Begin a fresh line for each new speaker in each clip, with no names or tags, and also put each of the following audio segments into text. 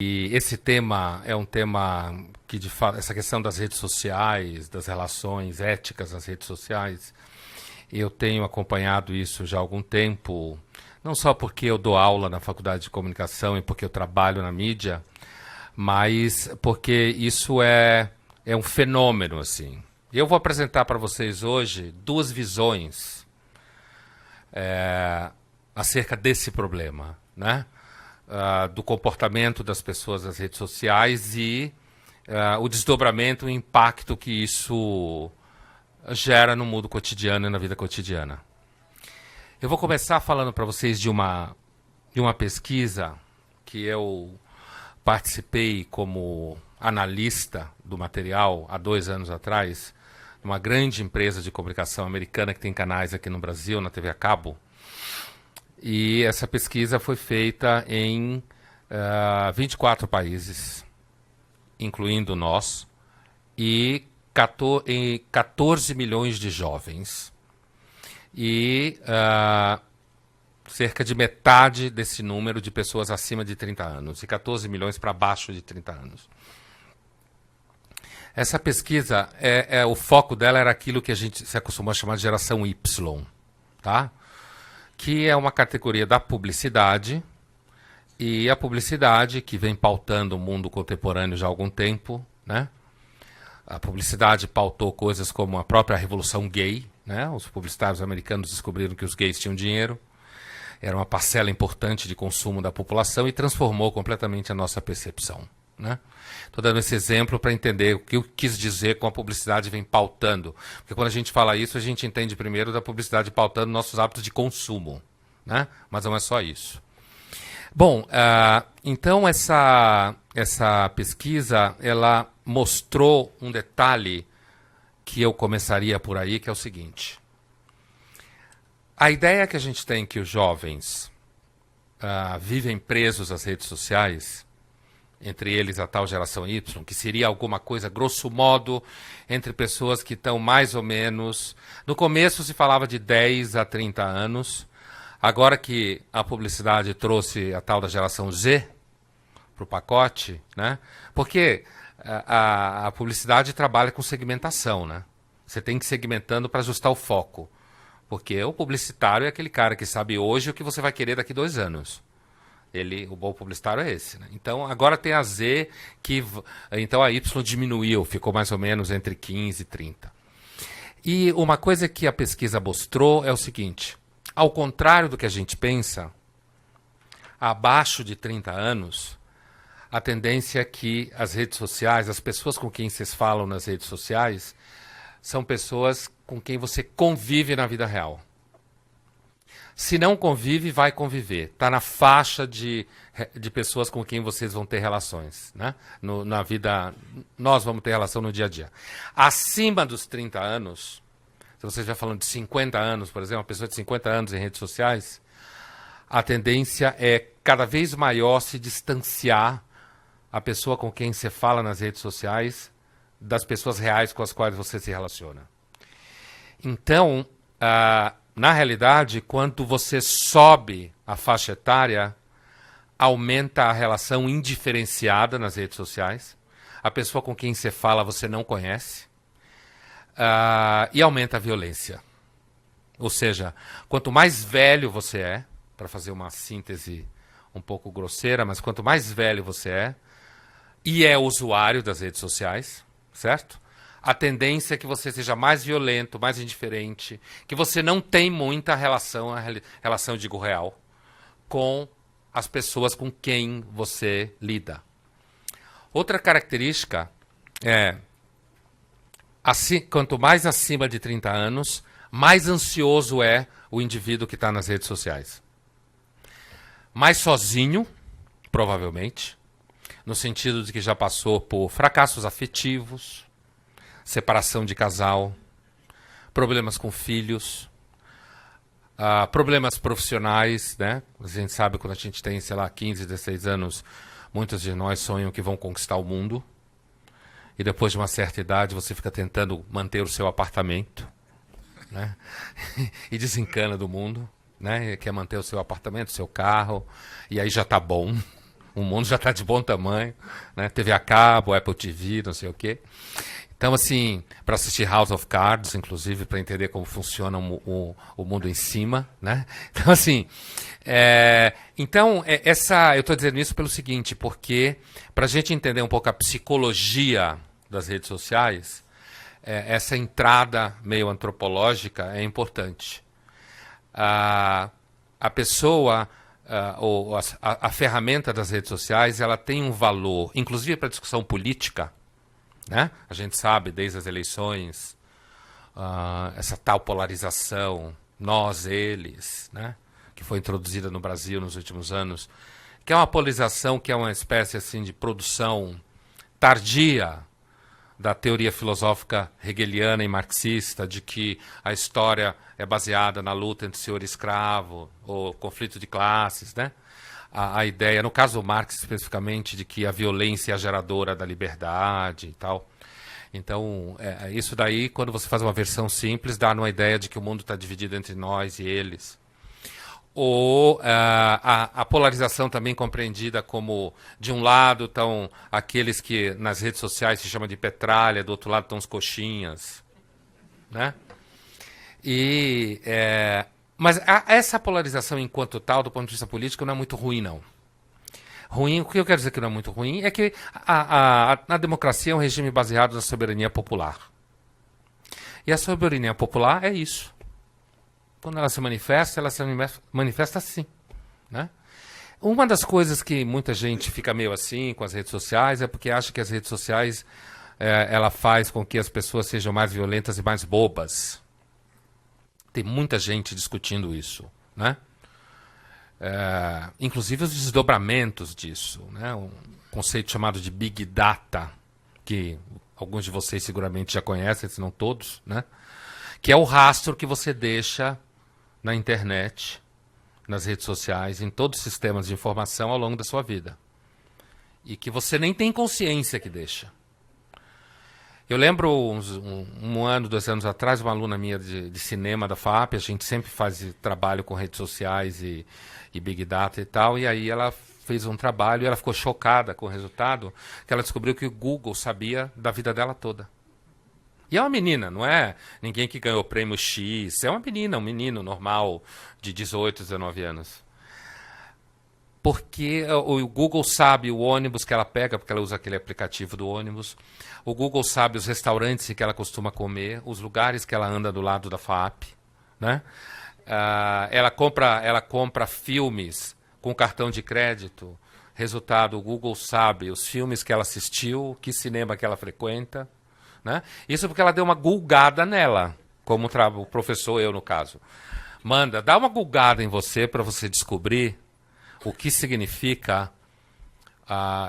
E esse tema é um tema que, de fato, essa questão das redes sociais, das relações éticas nas redes sociais, eu tenho acompanhado isso já há algum tempo, não só porque eu dou aula na Faculdade de Comunicação e porque eu trabalho na mídia, mas porque isso é um fenômeno, assim. Eu vou apresentar para vocês hoje duas visões acerca desse problema, né? Do comportamento das pessoas nas redes sociais e o desdobramento, o impacto que isso gera no mundo cotidiano e na vida cotidiana. Eu vou começar falando para vocês de uma pesquisa que eu participei como analista do material há 2 anos atrás, numa grande empresa de comunicação americana que tem canais aqui no Brasil, na TV a cabo. E essa pesquisa foi feita em 24 países, incluindo nós, e em 14 milhões de jovens. E cerca de metade desse número de pessoas acima de 30 anos, e 14 milhões para baixo de 30 anos. Essa pesquisa, o foco dela era aquilo que a gente se acostumou a chamar de geração Y, tá? Que é uma categoria da publicidade, e a publicidade que vem pautando o mundo contemporâneo já há algum tempo, né? A publicidade pautou coisas como a própria revolução gay, né? Os publicitários americanos descobriram que os gays tinham dinheiro, era uma parcela importante de consumo da população e transformou completamente a nossa percepção, né? Estou dando esse exemplo para entender o que eu quis dizer com a publicidade vem pautando. Porque quando a gente fala isso, a gente entende primeiro da publicidade pautando nossos hábitos de consumo, né? Mas não é só isso. Bom, então essa pesquisa ela mostrou um detalhe que eu começaria por aí, que é o seguinte. A ideia que a gente tem que os jovens vivem presos às redes sociais, entre eles a tal geração Y, que seria alguma coisa, grosso modo, entre pessoas que estão mais ou menos... No começo se falava de 10 a 30 anos, agora que a publicidade trouxe a tal da geração Z para o pacote, né? Porque a publicidade trabalha com segmentação, né? Você tem que ir segmentando para ajustar o foco, porque o publicitário é aquele cara que sabe hoje o que você vai querer daqui 2 anos. O bom publicitário é esse, né? Então agora tem a Z, então a Y diminuiu, ficou mais ou menos entre 15 e 30. E uma coisa que a pesquisa mostrou é o seguinte: ao contrário do que a gente pensa, abaixo de 30 anos, a tendência é que as redes sociais, as pessoas com quem vocês falam nas redes sociais, são pessoas com quem você convive na vida real. Se não convive, vai conviver. Está na faixa de pessoas com quem vocês vão ter relações, né? Na vida, nós vamos ter relação no dia a dia. Acima dos 30 anos, se você estiver falando de 50 anos, por exemplo, uma pessoa de 50 anos em redes sociais, a tendência é cada vez maior se distanciar a pessoa com quem você fala nas redes sociais das pessoas reais com as quais você se relaciona. Então, na realidade, quando você sobe a faixa etária, aumenta a relação indiferenciada nas redes sociais. A pessoa com quem você fala você não conhece. E aumenta a violência. Ou seja, quanto mais velho você é, para fazer uma síntese um pouco grosseira, mas quanto mais velho você é, e é usuário das redes sociais, certo? A tendência é que você seja mais violento, mais indiferente, que você não tem muita relação, digo, real, com as pessoas com quem você lida. Outra característica é, quanto mais acima de 30 anos, mais ansioso é o indivíduo que está nas redes sociais. Mais sozinho, provavelmente, no sentido de que já passou por fracassos afetivos, separação de casal, problemas com filhos, problemas profissionais, né? A gente sabe quando a gente tem, sei lá, 15, 16 anos, muitos de nós sonham que vão conquistar o mundo. E depois de uma certa idade você fica tentando manter o seu apartamento, né? E desencana do mundo, né? Quer manter o seu apartamento, o seu carro, e aí já tá bom. O mundo já está de bom tamanho, né? TV a cabo, Apple TV, não sei o quê. Então, assim, para assistir House of Cards, inclusive, para entender como funciona o mundo em cima, né? Então, assim, eu estou dizendo isso pelo seguinte, porque para a gente entender um pouco a psicologia das redes sociais, essa entrada meio antropológica é importante. A pessoa, ou a ferramenta das redes sociais, ela tem um valor, inclusive para a discussão política, né? A gente sabe, desde as eleições, essa tal polarização, nós, eles, né? Que foi introduzida no Brasil nos últimos anos, que é uma polarização que é uma espécie assim, de produção tardia da teoria filosófica hegeliana e marxista, de que a história é baseada na luta entre senhor e escravo, ou conflito de classes, né? A ideia, no caso do Marx especificamente, de que a violência é a geradora da liberdade e tal. Então, isso daí, quando você faz uma versão simples, dá uma ideia de que o mundo está dividido entre nós e eles. Ou a polarização também compreendida como, de um lado estão aqueles que nas redes sociais se chamam de petralha, do outro lado estão os coxinhas, né? Mas essa polarização enquanto tal, do ponto de vista político, não é muito ruim, não. Ruim, o que eu quero dizer que não é muito ruim é que a democracia é um regime baseado na soberania popular. E a soberania popular é isso. Quando ela se manifesta assim, né? Uma das coisas que muita gente fica meio assim com as redes sociais é porque acha que as redes sociais ela faz com que as pessoas sejam mais violentas e mais bobas. Tem muita gente discutindo isso, né? Inclusive os desdobramentos disso, né? Um conceito chamado de Big Data, que alguns de vocês seguramente já conhecem, se não todos, né? Que é o rastro que você deixa na internet, nas redes sociais, em todos os sistemas de informação ao longo da sua vida. E que você nem tem consciência que deixa. Eu lembro um ano, 2 anos atrás, uma aluna minha de cinema da FAP, a gente sempre faz trabalho com redes sociais e Big Data e tal, e aí ela fez um trabalho e ela ficou chocada com o resultado, que ela descobriu que o Google sabia da vida dela toda. E é uma menina, não é ninguém que ganhou o prêmio X, é uma menina, um menino normal de 18, 19 anos. Porque o Google sabe o ônibus que ela pega, porque ela usa aquele aplicativo do ônibus. O Google sabe os restaurantes que ela costuma comer, os lugares que ela anda do lado da FAP, né? Ela compra filmes com cartão de crédito. Resultado, o Google sabe os filmes que ela assistiu, que cinema que ela frequenta, né? Isso porque ela deu uma gulgada nela, como o professor, eu no caso. Dá uma gulgada em você para você descobrir o que significa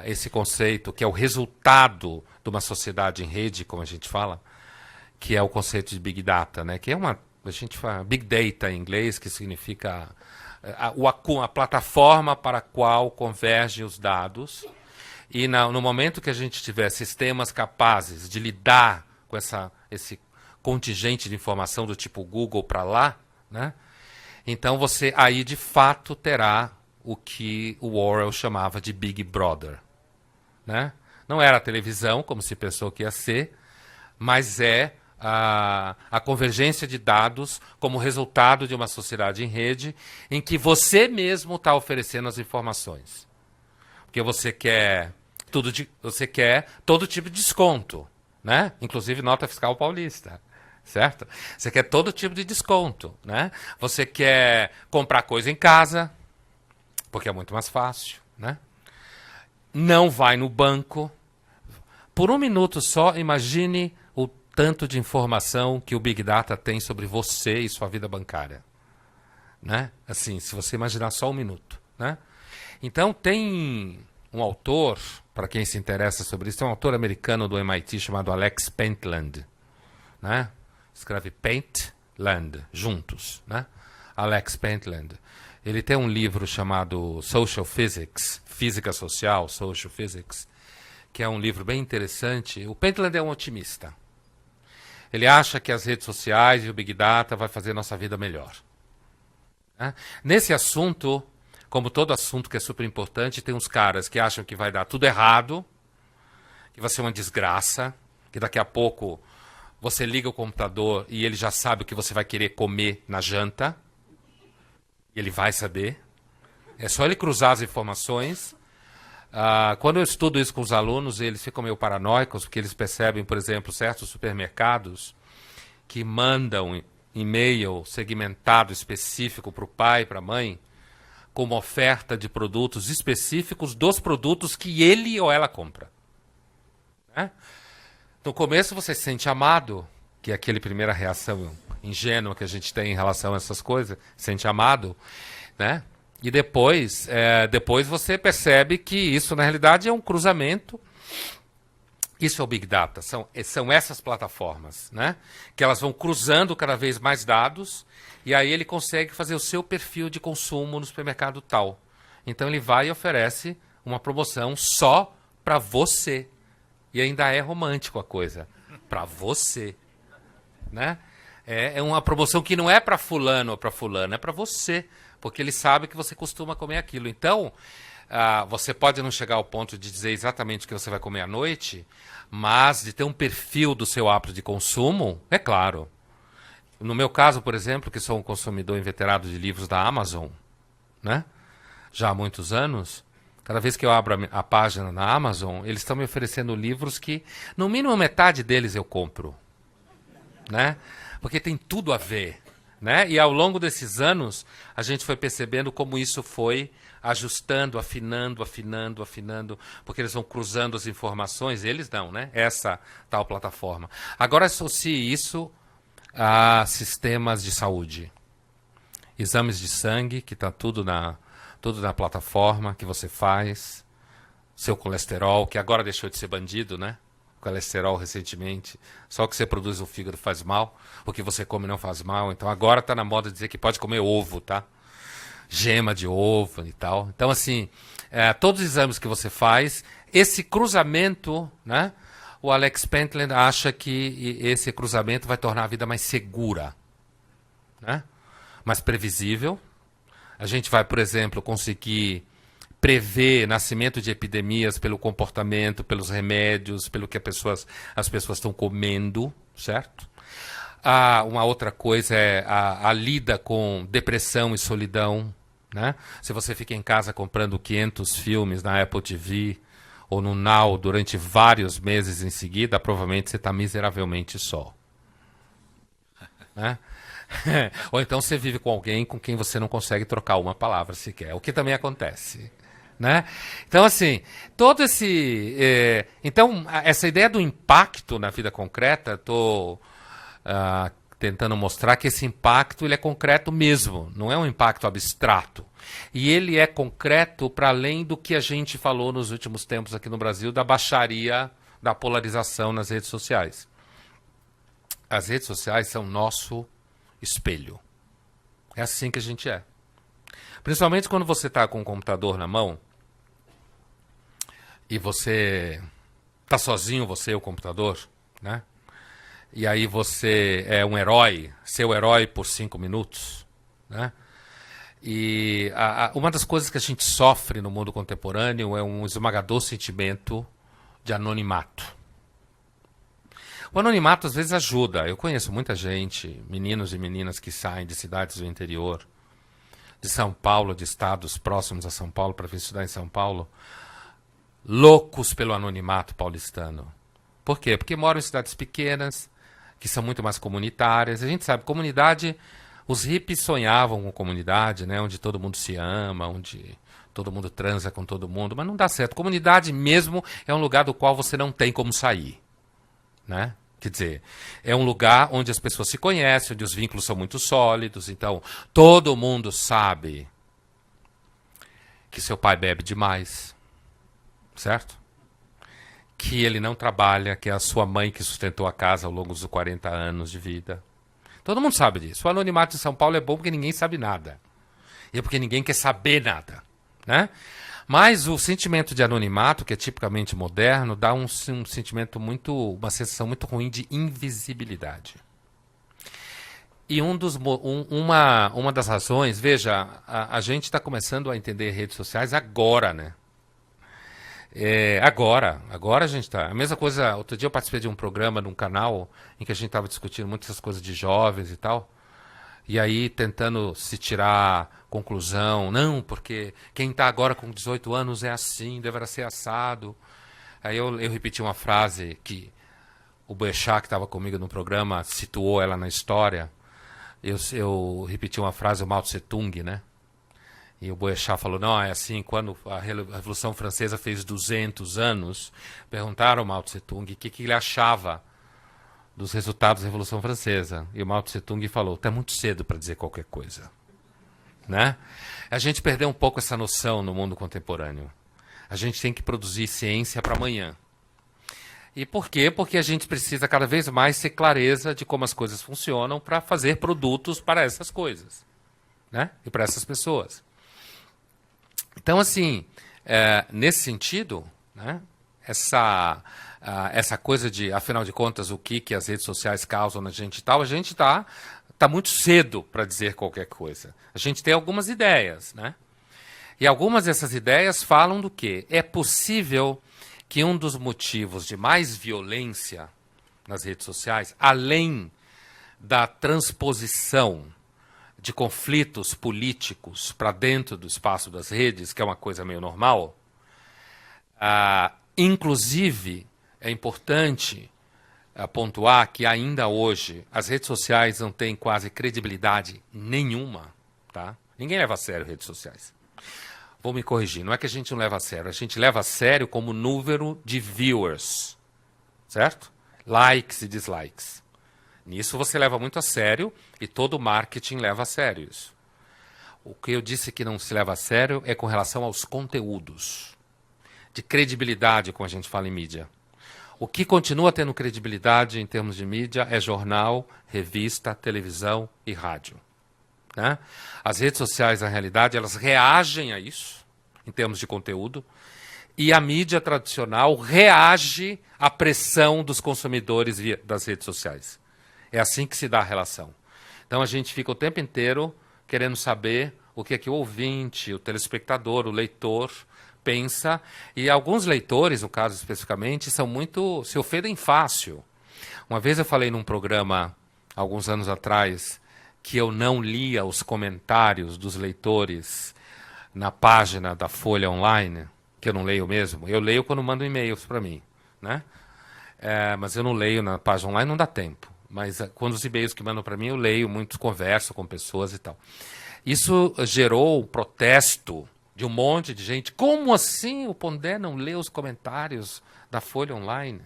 esse conceito, que é o resultado de uma sociedade em rede, como a gente fala, que é o conceito de Big Data, né? Que é a gente fala Big Data em inglês, que significa a plataforma para a qual convergem os dados. E no momento que a gente tiver sistemas capazes de lidar com esse contingente de informação do tipo Google para lá, né? Então você aí de fato terá o que o Orwell chamava de Big Brother, né? Não era a televisão, como se pensou que ia ser, mas é a convergência de dados como resultado de uma sociedade em rede em que você mesmo está oferecendo as informações. Porque você quer todo tipo de desconto, né? Inclusive nota fiscal paulista, certo? Você quer todo tipo de desconto, né? Você quer comprar coisa em casa, porque é muito mais fácil, né? Não vai no banco. Por 1 minuto só, imagine o tanto de informação que o Big Data tem sobre você e sua vida bancária, né? Assim, se você imaginar só 1 minuto, né? Então tem um autor, para quem se interessa sobre isso, tem um autor americano do MIT chamado Alex Pentland, né? Escreve Pentland, juntos, né? Alex Pentland. Ele tem um livro chamado Social Physics, Física Social, Social Physics, que é um livro bem interessante. O Pentland é um otimista. Ele acha que as redes sociais e o Big Data vai fazer nossa vida melhor, né? Nesse assunto, como todo assunto que é super importante, tem uns caras que acham que vai dar tudo errado, que vai ser uma desgraça, que daqui a pouco você liga o computador e ele já sabe o que você vai querer comer na janta. E ele vai saber. É só ele cruzar as informações. Quando eu estudo isso com os alunos, eles ficam meio paranoicos, porque eles percebem, por exemplo, certos supermercados que mandam e-mail segmentado específico para o pai e para a mãe, com uma oferta de produtos específicos dos produtos que ele ou ela compra. Né? No começo você se sente amado, que é aquela primeira reação ingênua que a gente tem em relação a essas coisas, se sente amado, né? E depois você percebe que isso, na realidade, é um cruzamento. Isso é o Big Data. São essas plataformas, né? Que elas vão cruzando cada vez mais dados e aí ele consegue fazer o seu perfil de consumo no supermercado tal. Então ele vai e oferece uma promoção só para você. E ainda é romântico a coisa. Para você. Né? É uma promoção que não é para fulano ou para fulana, é para você. Porque ele sabe que você costuma comer aquilo. Então, você pode não chegar ao ponto de dizer exatamente o que você vai comer à noite, mas de ter um perfil do seu hábito de consumo, é claro. No meu caso, por exemplo, que sou um consumidor inveterado de livros da Amazon, né? Já há muitos anos, cada vez que eu abro a página na Amazon, eles estão me oferecendo livros que, no mínimo, metade deles eu compro. Né? Porque tem tudo a ver. Né? E ao longo desses anos, a gente foi percebendo como isso foi ajustando, afinando, porque eles vão cruzando as informações, eles não, né? Essa tal plataforma. Agora associe isso a sistemas de saúde. Exames de sangue, que está tudo na plataforma que você faz. Seu colesterol, que agora deixou de ser bandido, né? Colesterol recentemente. Só o que você produz no fígado faz mal. O que você come não faz mal. Então agora está na moda dizer que pode comer ovo, tá? Gema de ovo e tal. Então, assim, todos os exames que você faz, esse cruzamento, né? O Alex Pentland acha que esse cruzamento vai tornar a vida mais segura, né? Mais previsível. A gente vai, por exemplo, conseguir prever nascimento de epidemias pelo comportamento, pelos remédios, pelo que as pessoas estão comendo, certo? Uma outra coisa é a lida com depressão e solidão, né? Se você fica em casa comprando 500 filmes na Apple TV ou no Now durante vários meses em seguida, provavelmente você está miseravelmente só. Né? Ou então você vive com alguém com quem você não consegue trocar uma palavra sequer, o que também acontece. Né? Então, assim, todo esse... então, essa ideia do impacto na vida concreta, estou tentando mostrar que esse impacto ele é concreto mesmo, não é um impacto abstrato. E ele é concreto para além do que a gente falou nos últimos tempos aqui no Brasil, da baixaria, da polarização nas redes sociais. As redes sociais são nosso espelho. É assim que a gente é. Principalmente quando você está com o computador na mão e você está sozinho, você e o computador, né? E aí você é um herói, seu herói por 5 minutos, né? E uma das coisas que a gente sofre no mundo contemporâneo é um esmagador sentimento de anonimato. O anonimato às vezes ajuda. Eu conheço muita gente, meninos e meninas que saem de cidades do interior, de São Paulo, de estados próximos a São Paulo, para vir estudar em São Paulo, loucos pelo anonimato paulistano. Por quê? Porque moram em cidades pequenas, que são muito mais comunitárias. A gente sabe, comunidade, os hippies sonhavam com comunidade, né, onde todo mundo se ama, onde todo mundo transa com todo mundo, mas não dá certo. Comunidade mesmo é um lugar do qual você não tem como sair. Né? Quer dizer, é um lugar onde as pessoas se conhecem, onde os vínculos são muito sólidos. Então, todo mundo sabe que seu pai bebe demais, certo? Que ele não trabalha, que é a sua mãe que sustentou a casa ao longo dos 40 anos de vida. Todo mundo sabe disso. O anonimato de São Paulo é bom porque ninguém sabe nada. E é porque ninguém quer saber nada. Né? Mas o sentimento de anonimato, que é tipicamente moderno, dá um sentimento uma sensação muito ruim de invisibilidade. E uma das razões, veja, a gente está começando a entender redes sociais agora, né? Agora a gente está. A mesma coisa, outro dia eu participei de um programa num canal em que a gente estava discutindo muitas coisas de jovens e tal. E aí tentando se tirar conclusão, não, porque quem está agora com 18 anos é assim, deverá ser assado. Aí eu repeti uma frase que o Boechat, que estava comigo no programa, situou ela na história. Eu repeti uma frase do Mao Tse Tung, né? E o Boechat falou, não, é assim, quando a Revolução Francesa fez 200 anos, perguntaram ao Mao Tse Tung o que ele achava dos resultados da Revolução Francesa. E o Mao Tse Tung falou, está muito cedo para dizer qualquer coisa. Né? A gente perdeu um pouco essa noção no mundo contemporâneo. A gente tem que produzir ciência para amanhã. E por quê? Porque a gente precisa cada vez mais ter clareza de como as coisas funcionam para fazer produtos para essas coisas, né? E para essas pessoas. Então, assim, nesse sentido, né, essa coisa de, afinal de contas, o que as redes sociais causam na gente e tal, a gente está muito cedo para dizer qualquer coisa. A gente tem algumas ideias, né? E algumas dessas ideias falam do quê? É possível que um dos motivos de mais violência nas redes sociais, além da transposição de conflitos políticos para dentro do espaço das redes, que é uma coisa meio normal, inclusive é importante pontuar que ainda hoje as redes sociais não têm quase credibilidade nenhuma, tá? Ninguém leva a sério redes sociais. Vou me corrigir, não é que a gente não leva a sério, a gente leva a sério como número de viewers, certo? Likes e dislikes. Nisso você leva muito a sério e todo marketing leva a sério isso. O que eu disse que não se leva a sério é com relação aos conteúdos, de credibilidade, como a gente fala em mídia. O que continua tendo credibilidade em termos de mídia é jornal, revista, televisão e rádio. Né? As redes sociais, na realidade, elas reagem a isso, em termos de conteúdo, e a mídia tradicional reage à pressão dos consumidores das redes sociais. É assim que se dá a relação. Então a gente fica o tempo inteiro querendo saber o que é que o ouvinte, o telespectador, o leitor pensa, e alguns leitores, no caso especificamente, se ofendem fácil. Uma vez eu falei num programa, alguns anos atrás, que eu não lia os comentários dos leitores na página da Folha Online, que eu não leio mesmo. Eu leio quando mandam e-mails para mim, né? Mas eu não leio na página online, não dá tempo. Mas quando os e-mails que mandam para mim, eu leio, muitos converso com pessoas e tal. Isso gerou um protesto de um monte de gente. Como assim o Pondé não lê os comentários da Folha Online?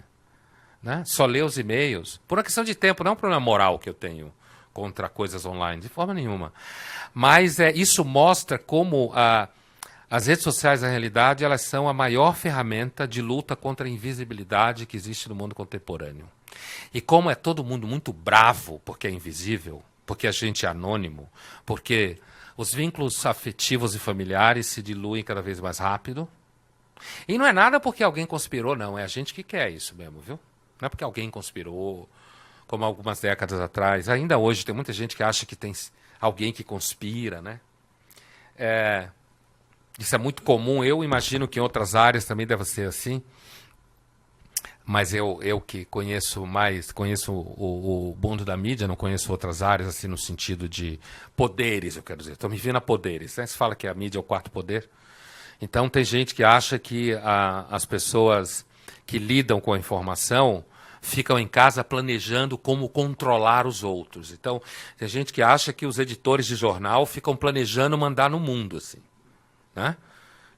Né? Só lê os e-mails? Por uma questão de tempo, não é um problema moral que eu tenho contra coisas online, de forma nenhuma. Mas isso mostra como as redes sociais, na realidade, elas são a maior ferramenta de luta contra a invisibilidade que existe no mundo contemporâneo. E como é todo mundo muito bravo porque é invisível, porque a gente é anônimo, porque os vínculos afetivos e familiares se diluem cada vez mais rápido. E não é nada porque alguém conspirou, não. É a gente que quer isso mesmo, viu? Não é porque alguém conspirou, como algumas décadas atrás. Ainda hoje tem muita gente que acha que tem alguém que conspira, né? Isso é muito comum. Eu imagino que em outras áreas também deve ser assim. Mas eu que conheço o mundo da mídia, não conheço outras áreas, assim, no sentido de poderes, eu quero dizer. Estou me vendo a poderes. Né? Se fala que a mídia é o quarto poder. Então, tem gente que acha que as pessoas que lidam com a informação ficam em casa planejando como controlar os outros. Então, tem gente que acha que os editores de jornal ficam planejando mandar no mundo, assim, né?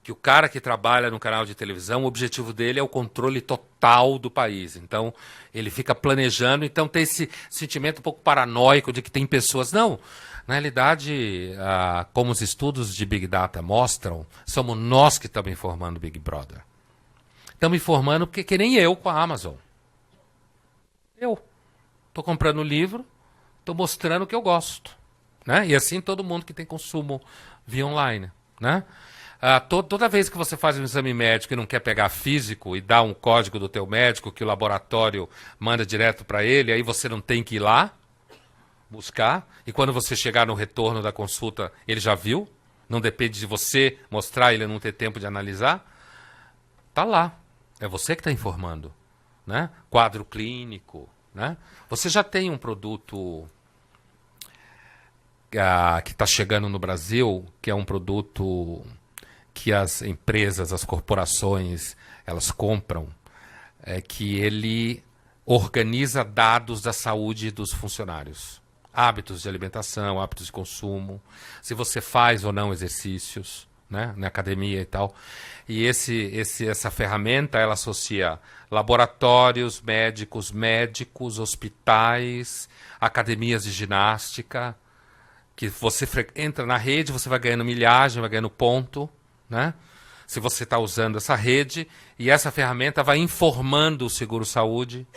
Que o cara que trabalha no canal de televisão, o objetivo dele é o controle total do país. Então, ele fica planejando, então tem esse sentimento um pouco paranoico de que tem pessoas... Não, na realidade, como os estudos de Big Data mostram, somos nós que estamos informando o Big Brother. Estamos informando porque que nem eu com a Amazon. Eu estou comprando livro, estou mostrando o que eu gosto. Né? E assim todo mundo que tem consumo via online, né? Toda vez que você faz um exame médico e não quer pegar físico e dá um código do teu médico que o laboratório manda direto para ele, aí você não tem que ir lá, buscar, e quando você chegar no retorno da consulta, ele já viu, não depende de você mostrar, ele não ter tempo de analisar, tá lá. É você que está informando, né? Quadro clínico, né? Você já tem um produto que está chegando no Brasil, que é um produto que as empresas, as corporações, elas compram, que ele organiza dados da saúde dos funcionários. Hábitos de alimentação, hábitos de consumo, se você faz ou não exercícios, né, na academia e tal. E essa ferramenta, ela associa laboratórios, médicos, hospitais, academias de ginástica, que você entra na rede, você vai ganhando milhagem, vai ganhando ponto, né? Se você está usando essa rede, e essa ferramenta vai informando o seguro-saúde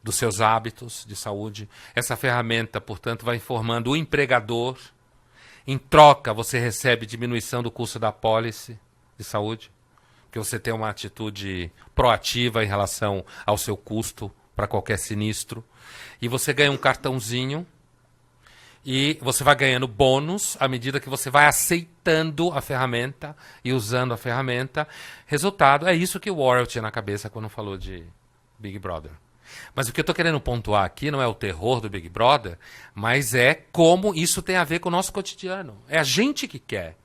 dos seus hábitos de saúde. Essa ferramenta, portanto, vai informando o empregador. Em troca, você recebe diminuição do custo da apólice de saúde, porque você tem uma atitude proativa em relação ao seu custo para qualquer sinistro. E você ganha um cartãozinho e você vai ganhando bônus à medida que você vai aceitando a ferramenta e usando a ferramenta. Resultado, é isso que o Orwell tinha na cabeça quando falou de Big Brother. Mas o que eu estou querendo pontuar aqui não é o terror do Big Brother, mas é como isso tem a ver com o nosso cotidiano. É a gente que quer.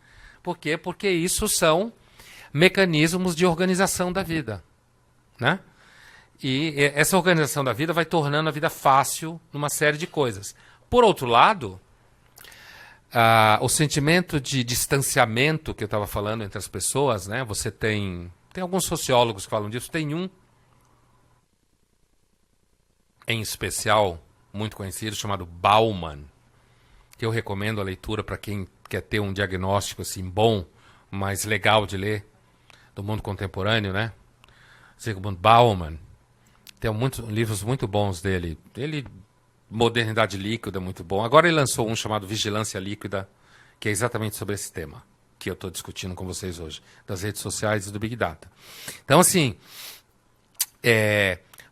Por quê? Porque isso são mecanismos de organização da vida, né? E essa organização da vida vai tornando a vida fácil numa série de coisas. Por outro lado, o sentimento de distanciamento que eu estava falando entre as pessoas, né? Você tem alguns sociólogos que falam disso, tem um em especial, muito conhecido, chamado Bauman, que eu recomendo a leitura para quem quer ter um diagnóstico assim bom, mais legal de ler, do mundo contemporâneo, né? Zygmunt Bauman. Tem livros muito bons dele. Modernidade Líquida é muito bom. Agora ele lançou um chamado Vigilância Líquida, que é exatamente sobre esse tema que eu estou discutindo com vocês hoje, das redes sociais e do Big Data. Então, assim,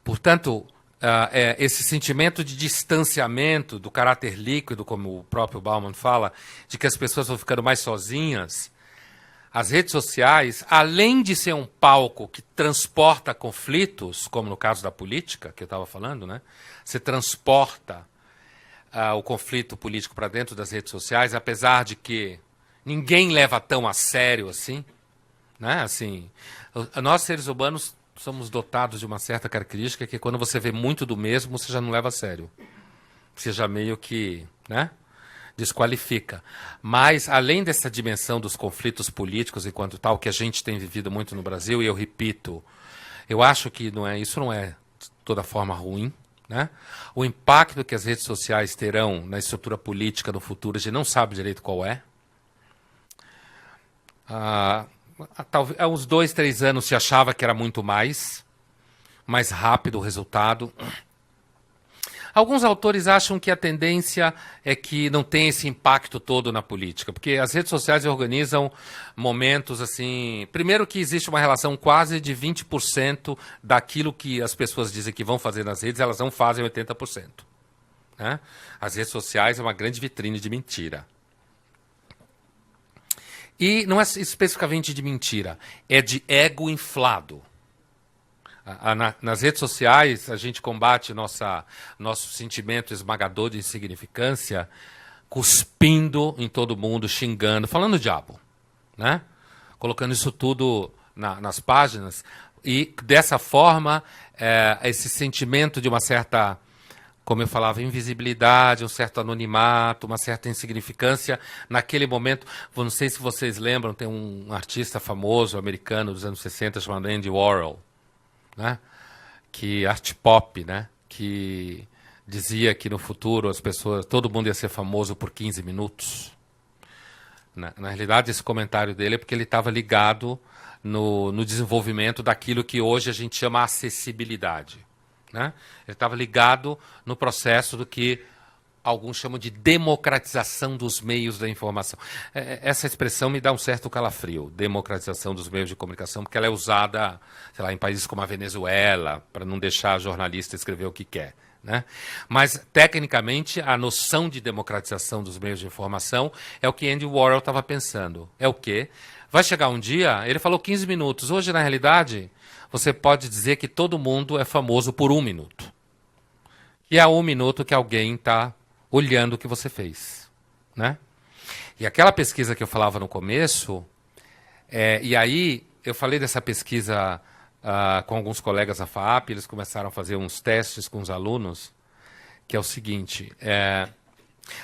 portanto, esse sentimento de distanciamento, do caráter líquido, como o próprio Bauman fala, de que as pessoas vão ficando mais sozinhas, as redes sociais, além de ser um palco que transporta conflitos, como no caso da política, que eu estava falando, né? Você transporta o conflito político para dentro das redes sociais, apesar de que ninguém leva tão a sério assim, né? Assim, nós, seres humanos, somos dotados de uma certa característica que quando você vê muito do mesmo, você já não leva a sério. Você já meio que, né, desqualifica. Mas, além dessa dimensão dos conflitos políticos enquanto tal, que a gente tem vivido muito no Brasil, e eu repito, eu acho que isso não é de toda forma ruim, né? O impacto que as redes sociais terão na estrutura política no futuro, a gente não sabe direito qual é. Talvez, há uns 2, 3 anos se achava que era muito mais rápido o resultado. Alguns autores acham que a tendência é que não tem esse impacto todo na política, porque as redes sociais organizam momentos assim... Primeiro que existe uma relação quase de 20% daquilo que as pessoas dizem que vão fazer nas redes, elas não fazem 80%. Né? As redes sociais é uma grande vitrine de mentira. E não é especificamente de mentira, é de ego inflado. Nas redes sociais, a gente combate nosso sentimento esmagador de insignificância cuspindo em todo mundo, xingando, falando o diabo, né? Colocando isso tudo nas páginas. E, dessa forma, esse sentimento de uma certa, como eu falava, invisibilidade, um certo anonimato, uma certa insignificância. Naquele momento, não sei se vocês lembram, tem um artista famoso americano dos anos 60 chamado Andy Warhol, né? Que arte pop, né? Que dizia que no futuro todo mundo ia ser famoso por 15 minutos. Na realidade, esse comentário dele é porque ele estava ligado no desenvolvimento daquilo que hoje a gente chama acessibilidade, né? Ele estava ligado no processo do que alguns chamam de democratização dos meios da informação. Essa expressão me dá um certo calafrio, democratização dos meios de comunicação, porque ela é usada, sei lá, em países como a Venezuela, para não deixar jornalista escrever o que quer, né? Mas, tecnicamente, a noção de democratização dos meios de informação é o que Andy Warhol estava pensando. É o quê? Vai chegar um dia, ele falou 15 minutos. Hoje, na realidade, você pode dizer que todo mundo é famoso por 1 minuto. E é 1 minuto que alguém está olhando o que você fez, né? E aquela pesquisa que eu falava no começo, e aí eu falei dessa pesquisa com alguns colegas da FAAP, eles começaram a fazer uns testes com os alunos, que é o seguinte,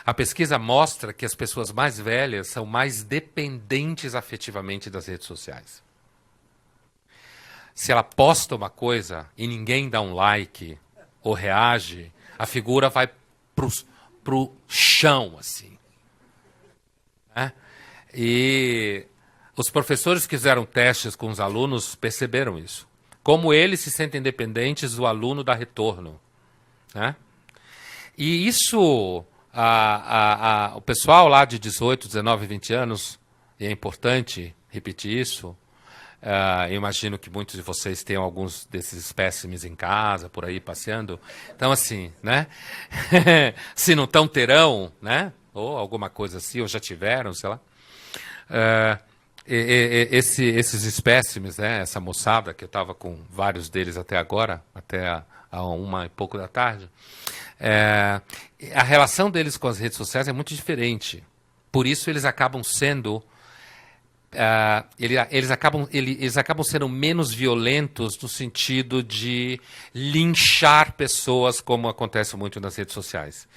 a pesquisa mostra que as pessoas mais velhas são mais dependentes afetivamente das redes sociais. Se ela posta uma coisa e ninguém dá um like ou reage, a figura vai pro chão, assim. Né? E os professores que fizeram testes com os alunos perceberam isso. Como eles se sentem dependentes do aluno dar retorno. Né? E isso, o pessoal lá de 18, 19, 20 anos, e é importante repetir isso, eu imagino que muitos de vocês tenham alguns desses espécimes em casa, por aí passeando. Então, assim, né? Se não estão, terão, né? Ou alguma coisa assim, ou já tiveram, sei lá. Esses espécimes, né? Essa moçada, que eu estava com vários deles até agora, até a 1h pouco da tarde, a relação deles com as redes sociais é muito diferente. Por isso, eles acabam sendo... eles acabam sendo menos violentos no sentido de linchar pessoas, como acontece muito nas redes sociais.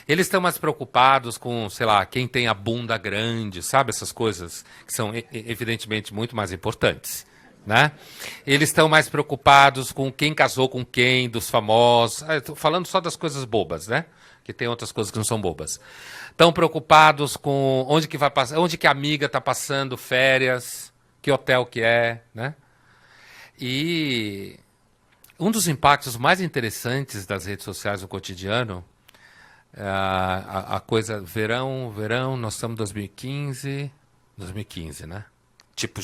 Eles estão mais preocupados com, sei lá, quem tem a bunda grande, sabe? Essas coisas que são, evidentemente, muito mais importantes. Né? Eles estão mais preocupados com quem casou com quem, dos famosos. Estou falando só das coisas bobas, né? Que tem outras coisas que não são bobas. Estão preocupados com onde que vai passar, onde que a amiga está passando férias, que hotel que é, né? E um dos impactos mais interessantes das redes sociais no cotidiano, a coisa, verão, nós estamos em 2015, né? Tipo,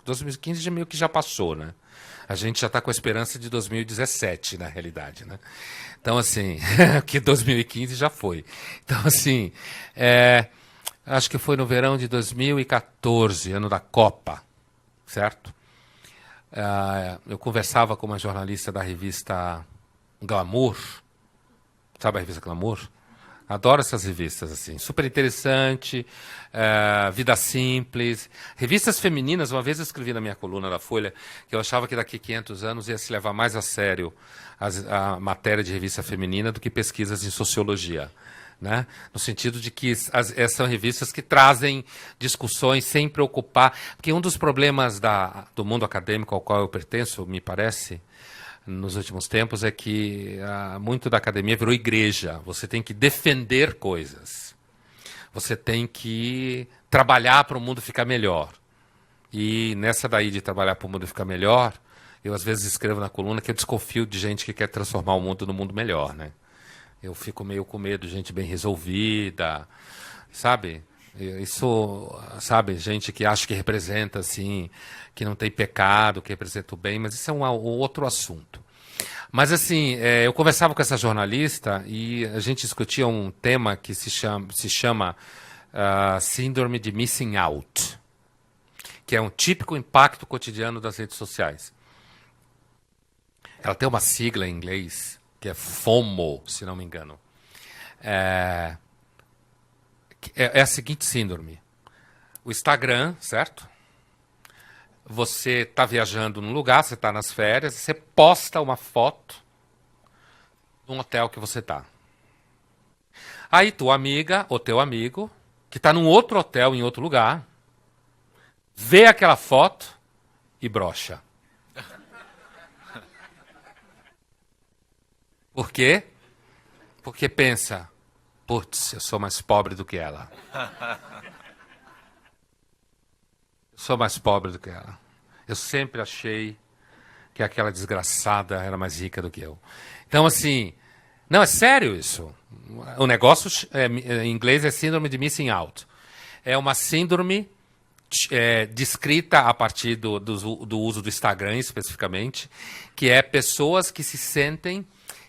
2015 já meio que já passou, né? A gente já está com a esperança de 2017, na realidade, né? Então, assim, que 2015 já foi. Então, assim, acho que foi no verão de 2014, ano da Copa, certo? Eu conversava com uma jornalista da revista Glamour, sabe a revista Glamour? Adoro essas revistas, assim, super interessante, Vida Simples. Revistas femininas, uma vez eu escrevi na minha coluna da Folha que eu achava que daqui a 500 anos ia se levar mais a sério a matéria de revista feminina do que pesquisas em sociologia. Né? No sentido de que são revistas que trazem discussões sem preocupar. Porque um dos problemas do mundo acadêmico ao qual eu pertenço, me parece, nos últimos tempos, é que muito da academia virou igreja. Você tem que defender coisas. Você tem que trabalhar para o mundo ficar melhor. E nessa daí de trabalhar para o mundo ficar melhor, eu às vezes escrevo na coluna que eu desconfio de gente que quer transformar o mundo no mundo melhor, né? Eu fico meio com medo de gente bem resolvida, sabe? Isso, sabe, gente que acha que representa, assim, que não tem pecado, que representa o bem, mas isso é um outro assunto. Mas, assim, eu conversava com essa jornalista e a gente discutia um tema que se chama Síndrome de Missing Out, que é um típico impacto cotidiano das redes sociais. Ela tem uma sigla em inglês, que é FOMO, se não me engano. É a seguinte síndrome. O Instagram, certo? Você está viajando num lugar, você está nas férias, você posta uma foto de um hotel que você está. Aí tua amiga ou teu amigo, que está num outro hotel em outro lugar, vê aquela foto e brocha. Por quê? Porque pensa, putz, eu sou mais pobre do que ela. Eu sou mais pobre do que ela. Eu sempre achei que aquela desgraçada era mais rica do que eu. Então, assim, não, é sério isso. O negócio, em inglês, é síndrome de missing out. É uma síndrome descrita a partir do uso do Instagram, especificamente, que é pessoas que se sentem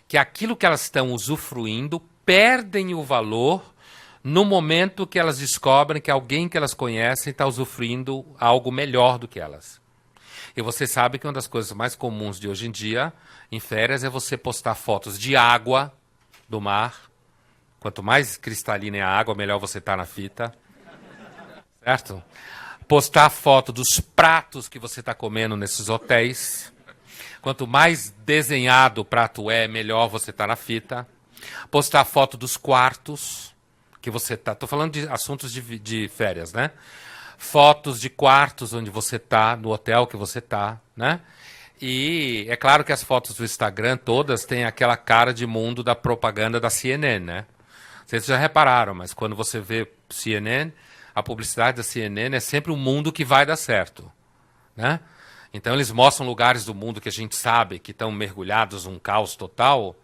que aquilo que elas estão usufruindo perdem o valor no momento que elas descobrem que alguém que elas conhecem está usufruindo algo melhor do que elas. E você sabe que uma das coisas mais comuns de hoje em dia, em férias, é você postar fotos de água do mar. Quanto mais cristalina é a água, melhor você está na fita. Certo? Postar foto dos pratos que você está comendo nesses hotéis. Quanto mais desenhado o prato é, melhor você está na fita. Postar foto dos quartos que você está. Estou falando de assuntos de férias, né? Fotos de quartos onde você está, no hotel que você está, né? E é claro que as fotos do Instagram todas têm aquela cara de mundo da propaganda da CNN, né? Vocês já repararam, mas quando você vê CNN, a publicidade da CNN é sempre um mundo que vai dar certo, né? Então eles mostram lugares do mundo que a gente sabe que estão mergulhados num caos total,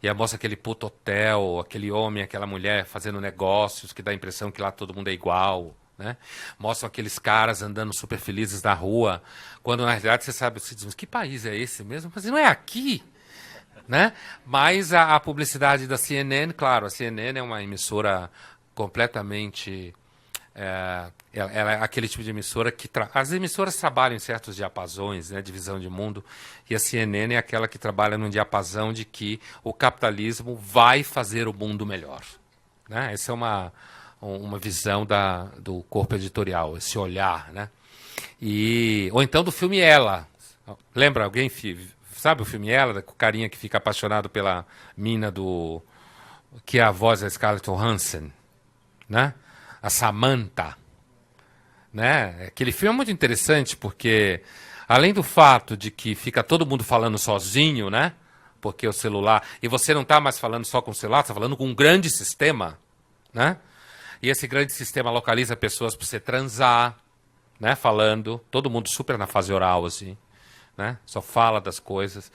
e aí mostra aquele puto hotel, aquele homem, aquela mulher fazendo negócios, que dá a impressão que lá todo mundo é igual, né? Mostram aqueles caras andando super felizes na rua, quando na realidade você sabe, você diz, mas que país é esse mesmo? Mas não é aqui, né? Mas a publicidade da CNN, claro, a CNN é uma emissora completamente... ela é aquele tipo de emissora que... As emissoras trabalham em certos diapasões, né, de visão de mundo, e a CNN é aquela que trabalha num diapasão de que o capitalismo vai fazer o mundo melhor, né? Essa é uma visão do corpo editorial, esse olhar, né? Ou então do filme Ela. Lembra alguém? Sabe o filme Ela? Com o carinha que fica apaixonado pela mina que é a voz da Scarlett Johansson, né? A Samantha, né? Aquele filme é muito interessante porque, além do fato de que fica todo mundo falando sozinho, né? Porque o celular... E você não está mais falando só com o celular, está falando com um grande sistema, né? E esse grande sistema localiza pessoas para você transar, né? Falando, todo mundo super na fase oral, assim, né? Só fala das coisas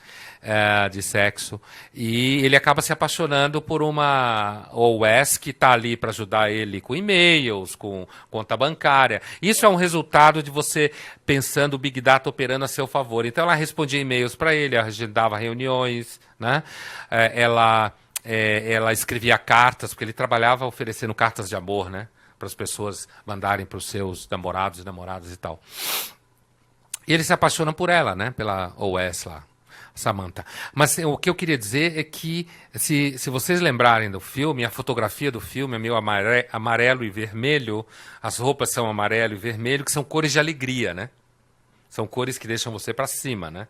de sexo. E ele acaba se apaixonando por uma OS que está ali para ajudar ele com e-mails, com conta bancária. Isso é um resultado de você pensando o Big Data operando a seu favor. Então ela respondia e-mails para ele, agendava reuniões, né? Ela escrevia cartas, porque ele trabalhava oferecendo cartas de amor, né? Para as pessoas mandarem para os seus namorados e namoradas e tal. E ele se apaixona por ela, né? Pela OS lá, Samantha. Mas o que eu queria dizer é que, se vocês lembrarem do filme, a fotografia do filme é meio amarelo e vermelho, as roupas são amarelo e vermelho, que são cores de alegria, né? São cores que deixam você para cima, né?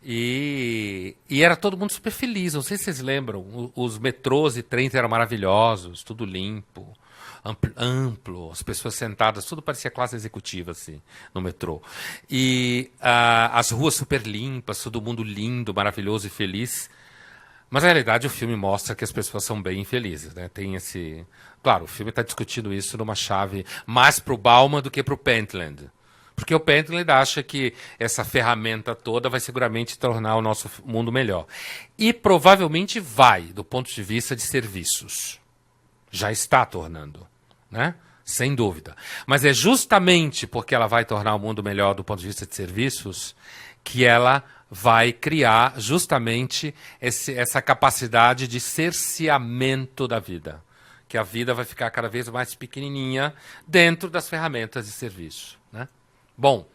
E era todo mundo super feliz, não sei se vocês lembram, os metrôs e trens eram maravilhosos, tudo limpo, amplo, as pessoas sentadas, tudo parecia classe executiva, assim, no metrô. E as ruas super limpas, todo mundo lindo, maravilhoso e feliz. Mas, na realidade, o filme mostra que as pessoas são bem infelizes, né? Tem esse... Claro, o filme está discutindo isso numa chave mais para o Bauman do que para o Pentland. Porque o Pentland acha que essa ferramenta toda vai seguramente tornar o nosso mundo melhor. E provavelmente vai, do ponto de vista de serviços. Já está tornando, né? Sem dúvida. Mas é justamente porque ela vai tornar o mundo melhor do ponto de vista de serviços que ela vai criar justamente essa capacidade de cerceamento da vida. Que a vida vai ficar cada vez mais pequenininha dentro das ferramentas de serviço, né? Bom,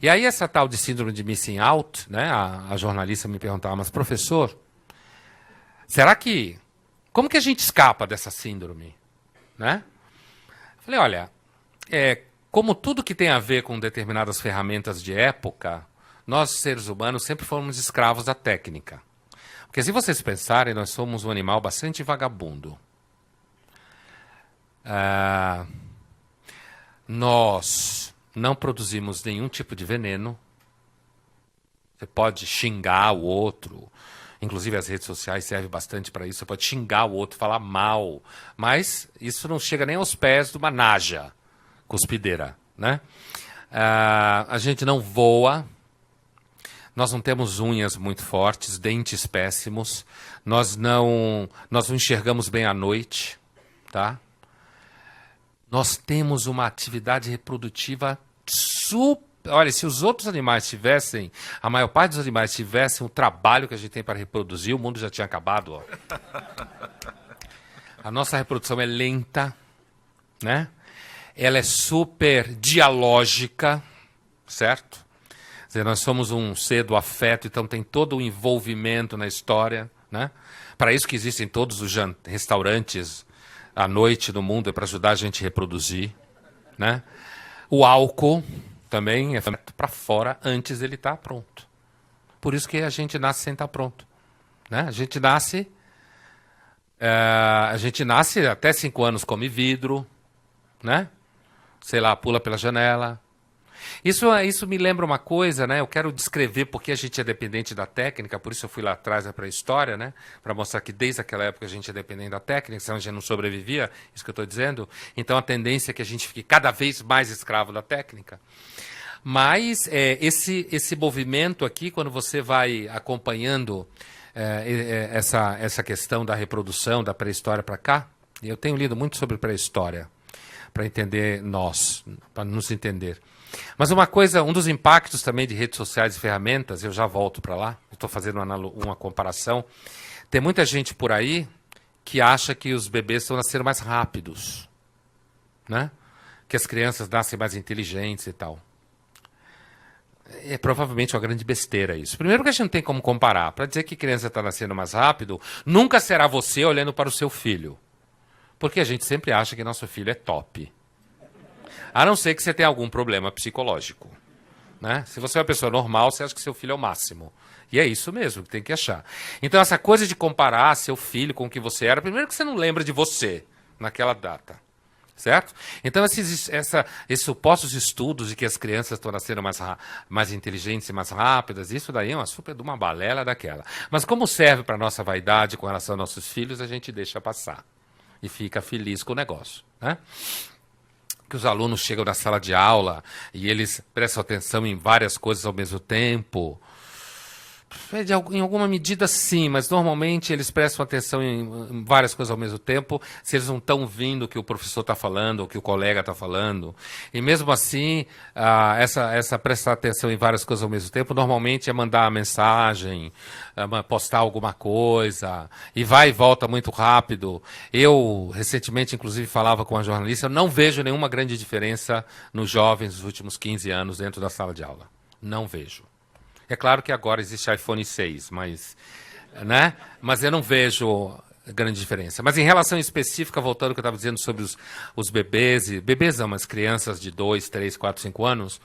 e aí essa tal de síndrome de missing out, né? A jornalista me perguntava, mas professor, será que... Como que a gente escapa dessa síndrome, né? Falei, olha, como tudo que tem a ver com determinadas ferramentas de época, nós, seres humanos, sempre fomos escravos da técnica. Porque se vocês pensarem, nós somos um animal bastante vagabundo. Nós não produzimos nenhum tipo de veneno. Você pode xingar o outro. Inclusive as redes sociais servem bastante para isso. Você pode xingar o outro, falar mal. Mas isso não chega nem aos pés de uma naja cuspideira, né? A gente não voa. Nós não temos unhas muito fortes, dentes péssimos. Nós não enxergamos bem à noite, tá? Nós temos uma atividade reprodutiva super Olha, se os outros animais tivessem, a maior parte dos animais tivessem o trabalho que a gente tem para reproduzir, o mundo já tinha acabado. Ó. A nossa reprodução é lenta, né? Ela é super dialógica, certo? Quer dizer, nós somos um ser do afeto, então tem todo o envolvimento na história, né? Para isso que existem todos os restaurantes à noite no mundo, é para ajudar a gente a reproduzir, né? O álcool também é feito para fora antes dele estar pronto. Por isso que a gente nasce sem estar pronto, né? A gente nasce até 5 anos, come vidro, né? Sei lá, pula pela janela. Isso me lembra uma coisa, né? Eu quero descrever porque a gente é dependente da técnica, por isso eu fui lá atrás da pré-história, né? Para mostrar que desde aquela época a gente é dependente da técnica, senão a gente não sobrevivia, isso que eu estou dizendo. Então a tendência é que a gente fique cada vez mais escravo da técnica. Mas esse movimento aqui, quando você vai acompanhando essa questão da reprodução, da pré-história para cá, eu tenho lido muito sobre pré-história, para entender para nos entender. Mas um dos impactos também de redes sociais e ferramentas, eu já volto para lá, estou fazendo uma comparação, tem muita gente por aí que acha que os bebês estão nascendo mais rápidos, né? Que as crianças nascem mais inteligentes e tal. É provavelmente uma grande besteira isso. Primeiro que a gente não tem como comparar. Para dizer que criança está nascendo mais rápido, nunca será você olhando para o seu filho. Porque a gente sempre acha que nosso filho é top. A não ser que você tenha algum problema psicológico. Né? Se você é uma pessoa normal, você acha que seu filho é o máximo. E é isso mesmo que tem que achar. Então essa coisa de comparar seu filho com o que você era, primeiro que você não lembra de você naquela data. Certo? Então, esses supostos estudos de que as crianças estão nascendo mais inteligentes e mais rápidas, isso daí é uma super de uma balela daquela. Mas como serve para a nossa vaidade com relação aos nossos filhos, a gente deixa passar. E fica feliz com o negócio. Né? Que os alunos chegam na sala de aula e eles prestam atenção em várias coisas ao mesmo tempo. Em alguma medida, sim, mas normalmente eles prestam atenção em várias coisas ao mesmo tempo, se eles não estão ouvindo o que o professor está falando, ou o que o colega está falando. E mesmo assim, essa prestar atenção em várias coisas ao mesmo tempo, normalmente é mandar uma mensagem, postar alguma coisa, e vai e volta muito rápido. Eu, recentemente, inclusive, falava com uma jornalista, eu não vejo nenhuma grande diferença nos jovens dos últimos 15 anos dentro da sala de aula. Não vejo. É claro que agora existe iPhone 6, mas eu não vejo grande diferença. Mas em relação específica, voltando ao que eu estava dizendo sobre os bebês, bebês não, mas crianças de 2, 3, 4, 5 anos,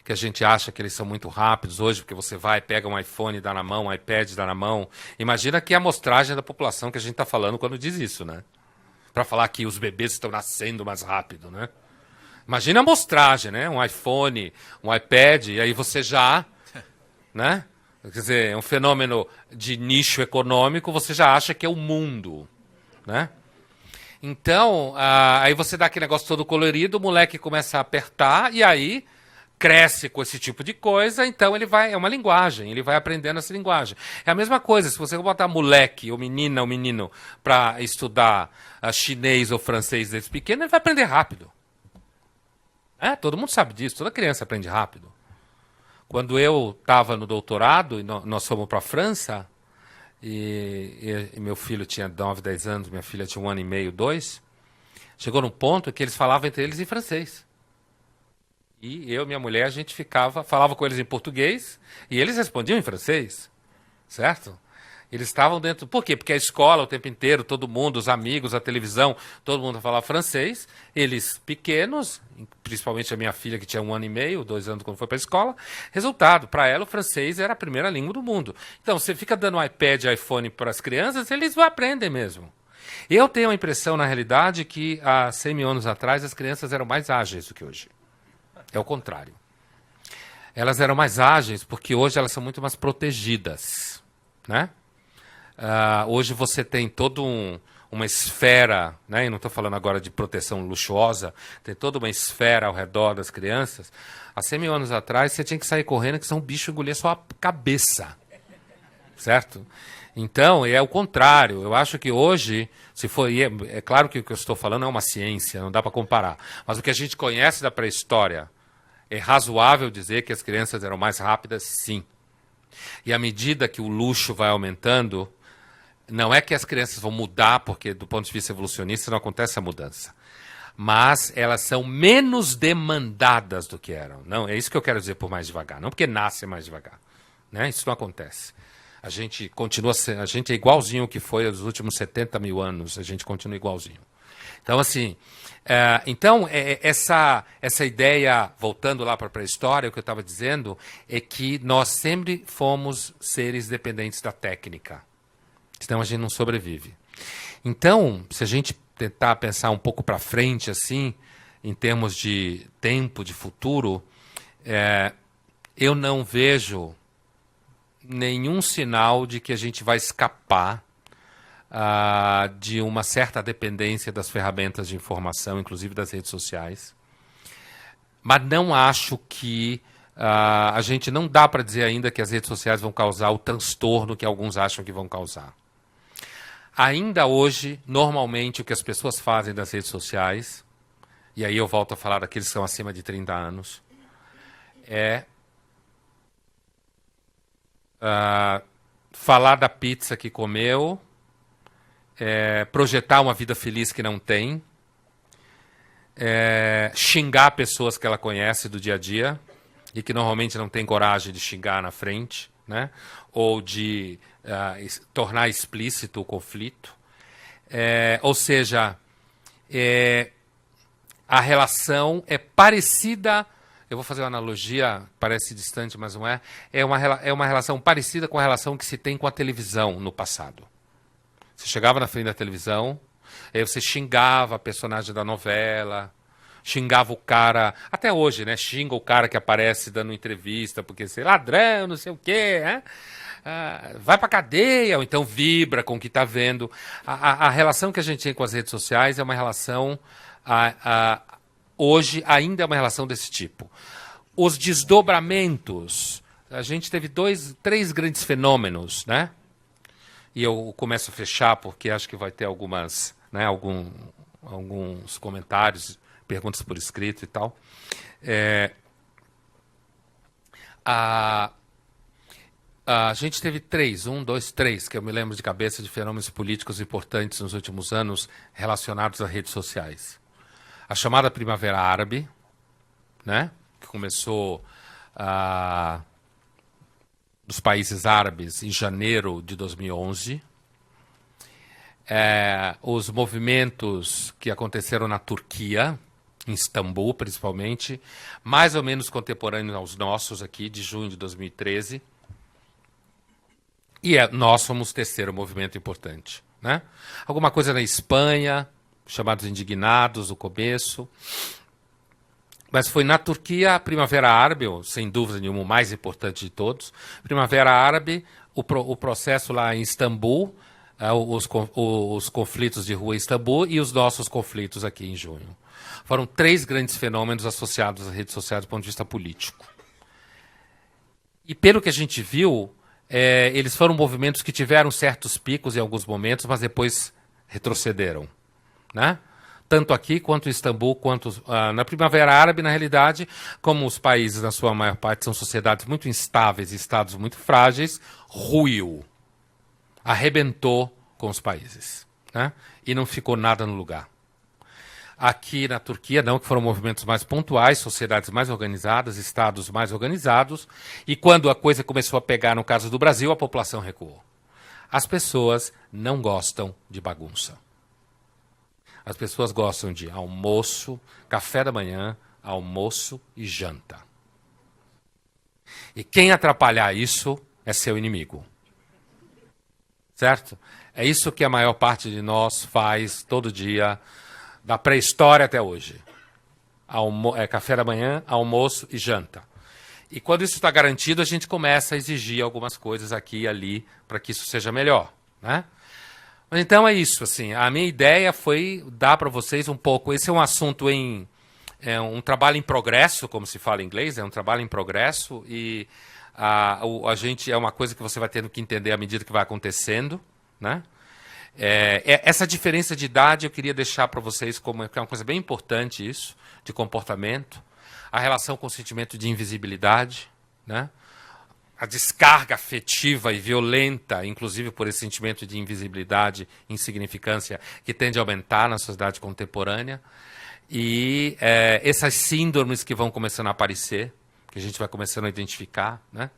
que a gente acha que eles são muito rápidos hoje, porque você vai, pega um iPhone, dá na mão, um iPad, dá na mão. Imagina que é a amostragem da população que a gente está falando quando diz isso, né? Para falar que os bebês estão nascendo mais rápido, né? Imagina a amostragem, né? Um iPhone, um iPad, e aí você já... Né? Quer dizer, é um fenômeno de nicho econômico, você já acha que é o mundo. Né? Então, aí você dá aquele negócio todo colorido, o moleque começa a apertar, e aí cresce com esse tipo de coisa, então é uma linguagem, ele vai aprendendo essa linguagem. É a mesma coisa, se você botar moleque, ou menina, ou menino, para estudar chinês ou francês desde pequeno, ele vai aprender rápido. Todo mundo sabe disso, toda criança aprende rápido. Quando eu estava no doutorado, e nós fomos para a França, e meu filho tinha 9, 10 anos, minha filha tinha 1 ano e meio, 2, chegou num ponto que eles falavam entre eles em francês. E eu e minha mulher, a gente falava com eles em português, e eles respondiam em francês, certo? Eles estavam dentro... Por quê? Porque a escola, o tempo inteiro, todo mundo, os amigos, a televisão, todo mundo falava francês. Eles pequenos, principalmente a minha filha, que tinha 1 ano e meio, 2 anos quando foi para a escola. Resultado, para ela o francês era a primeira língua do mundo. Então, você fica dando iPad e iPhone para as crianças, eles vão aprender mesmo. Eu tenho a impressão, na realidade, que há 100 mil anos atrás as crianças eram mais ágeis do que hoje. É o contrário. Elas eram mais ágeis porque hoje elas são muito mais protegidas, né? Hoje você tem toda uma esfera, né? E não estou falando agora de proteção luxuosa, tem toda uma esfera ao redor das crianças. Há 100 mil anos atrás você tinha que sair correndo que senão um bicho engolia sua cabeça, certo? Então, é o contrário. Eu acho que hoje, é claro que o que eu estou falando é uma ciência, não dá para comparar, mas o que a gente conhece da pré-história É razoável dizer que as crianças eram mais rápidas, sim. E à medida que o luxo vai aumentando, não é que as crianças vão mudar, porque do ponto de vista evolucionista não acontece a mudança. Mas elas são menos demandadas do que eram. Não, é isso que eu quero dizer por mais devagar. Não porque nasce mais devagar. Né? Isso não acontece. A gente continua, a gente é igualzinho o que foi nos últimos 70 mil anos. A gente continua igualzinho. Então, assim, essa ideia, voltando lá para a pré-história, o que eu estava dizendo, é que nós sempre fomos seres dependentes da técnica. Senão a gente não sobrevive. Então, se a gente tentar pensar um pouco para frente, assim, em termos de tempo, de futuro, eu não vejo nenhum sinal de que a gente vai escapar de uma certa dependência das ferramentas de informação, inclusive das redes sociais. Mas não acho que a gente não dá para dizer ainda que as redes sociais vão causar o transtorno que alguns acham que vão causar. Ainda hoje, normalmente, o que as pessoas fazem das redes sociais, e aí eu volto a falar daqueles que são acima de 30 anos, é falar da pizza que comeu, projetar uma vida feliz que não tem, xingar pessoas que ela conhece do dia a dia e que normalmente não tem coragem de xingar na frente, né? Ou de tornar explícito o conflito. Ou seja, a relação é parecida, eu vou fazer uma analogia, parece distante, mas não é. É uma relação parecida com a relação que se tem com a televisão no passado. Você chegava na frente da televisão, aí você xingava a personagem da novela, xingava o cara, até hoje, né? Xinga o cara que aparece dando entrevista, porque você é ladrão, não sei o quê, né? Vai pra cadeia, ou então vibra com o que está vendo. A relação que a gente tem com as redes sociais é uma relação, hoje ainda é uma relação desse tipo. Os desdobramentos, a gente teve três grandes fenômenos, né? E eu começo a fechar porque acho que vai ter alguns comentários, perguntas por escrito e tal. A gente teve três, que eu me lembro de cabeça, de fenômenos políticos importantes nos últimos anos relacionados a redes sociais. A chamada Primavera Árabe, né, que começou dos países árabes em janeiro de 2011. Os movimentos que aconteceram na Turquia, em Istambul principalmente, mais ou menos contemporâneos aos nossos aqui, de junho de 2013. E nós somos o terceiro movimento importante. Né? Alguma coisa na Espanha, chamados indignados, no começo. Mas foi na Turquia a Primavera Árabe, sem dúvida nenhuma, o mais importante de todos. Primavera Árabe, o processo lá em Istambul, os conflitos de rua em Istambul e os nossos conflitos aqui em junho. Foram três grandes fenômenos associados às redes sociais do ponto de vista político. E pelo que a gente viu, eles foram movimentos que tiveram certos picos em alguns momentos, mas depois retrocederam. Né? Tanto aqui quanto em Istambul, quanto na Primavera Árabe, na realidade, como os países, na sua maior parte, são sociedades muito instáveis e estados muito frágeis, ruiu, arrebentou com os países. Né? E não ficou nada no lugar. Aqui na Turquia, não, que foram movimentos mais pontuais, sociedades mais organizadas, estados mais organizados, e quando a coisa começou a pegar, no caso do Brasil, a população recuou. As pessoas não gostam de bagunça. As pessoas gostam de almoço, café da manhã, almoço e janta. E quem atrapalhar isso é seu inimigo. Certo? É isso que a maior parte de nós faz todo dia, da pré-história até hoje. Café da manhã, almoço e janta. E quando isso está garantido, a gente começa a exigir algumas coisas aqui e ali para que isso seja melhor. Né? Mas então é isso. Assim, a minha ideia foi dar para vocês um pouco... Esse é um assunto um trabalho em progresso, como se fala em inglês, é um trabalho em progresso e a gente é uma coisa que você vai tendo que entender à medida que vai acontecendo. Né? Essa diferença de idade eu queria deixar para vocês como que é uma coisa bem importante isso, de comportamento. a relação com o sentimento de invisibilidade, né? A descarga afetiva e violenta, inclusive por esse sentimento de invisibilidade, insignificância, que tende a aumentar na sociedade contemporânea. E essas síndromes que vão começando a aparecer, que a gente vai começando a identificar, né?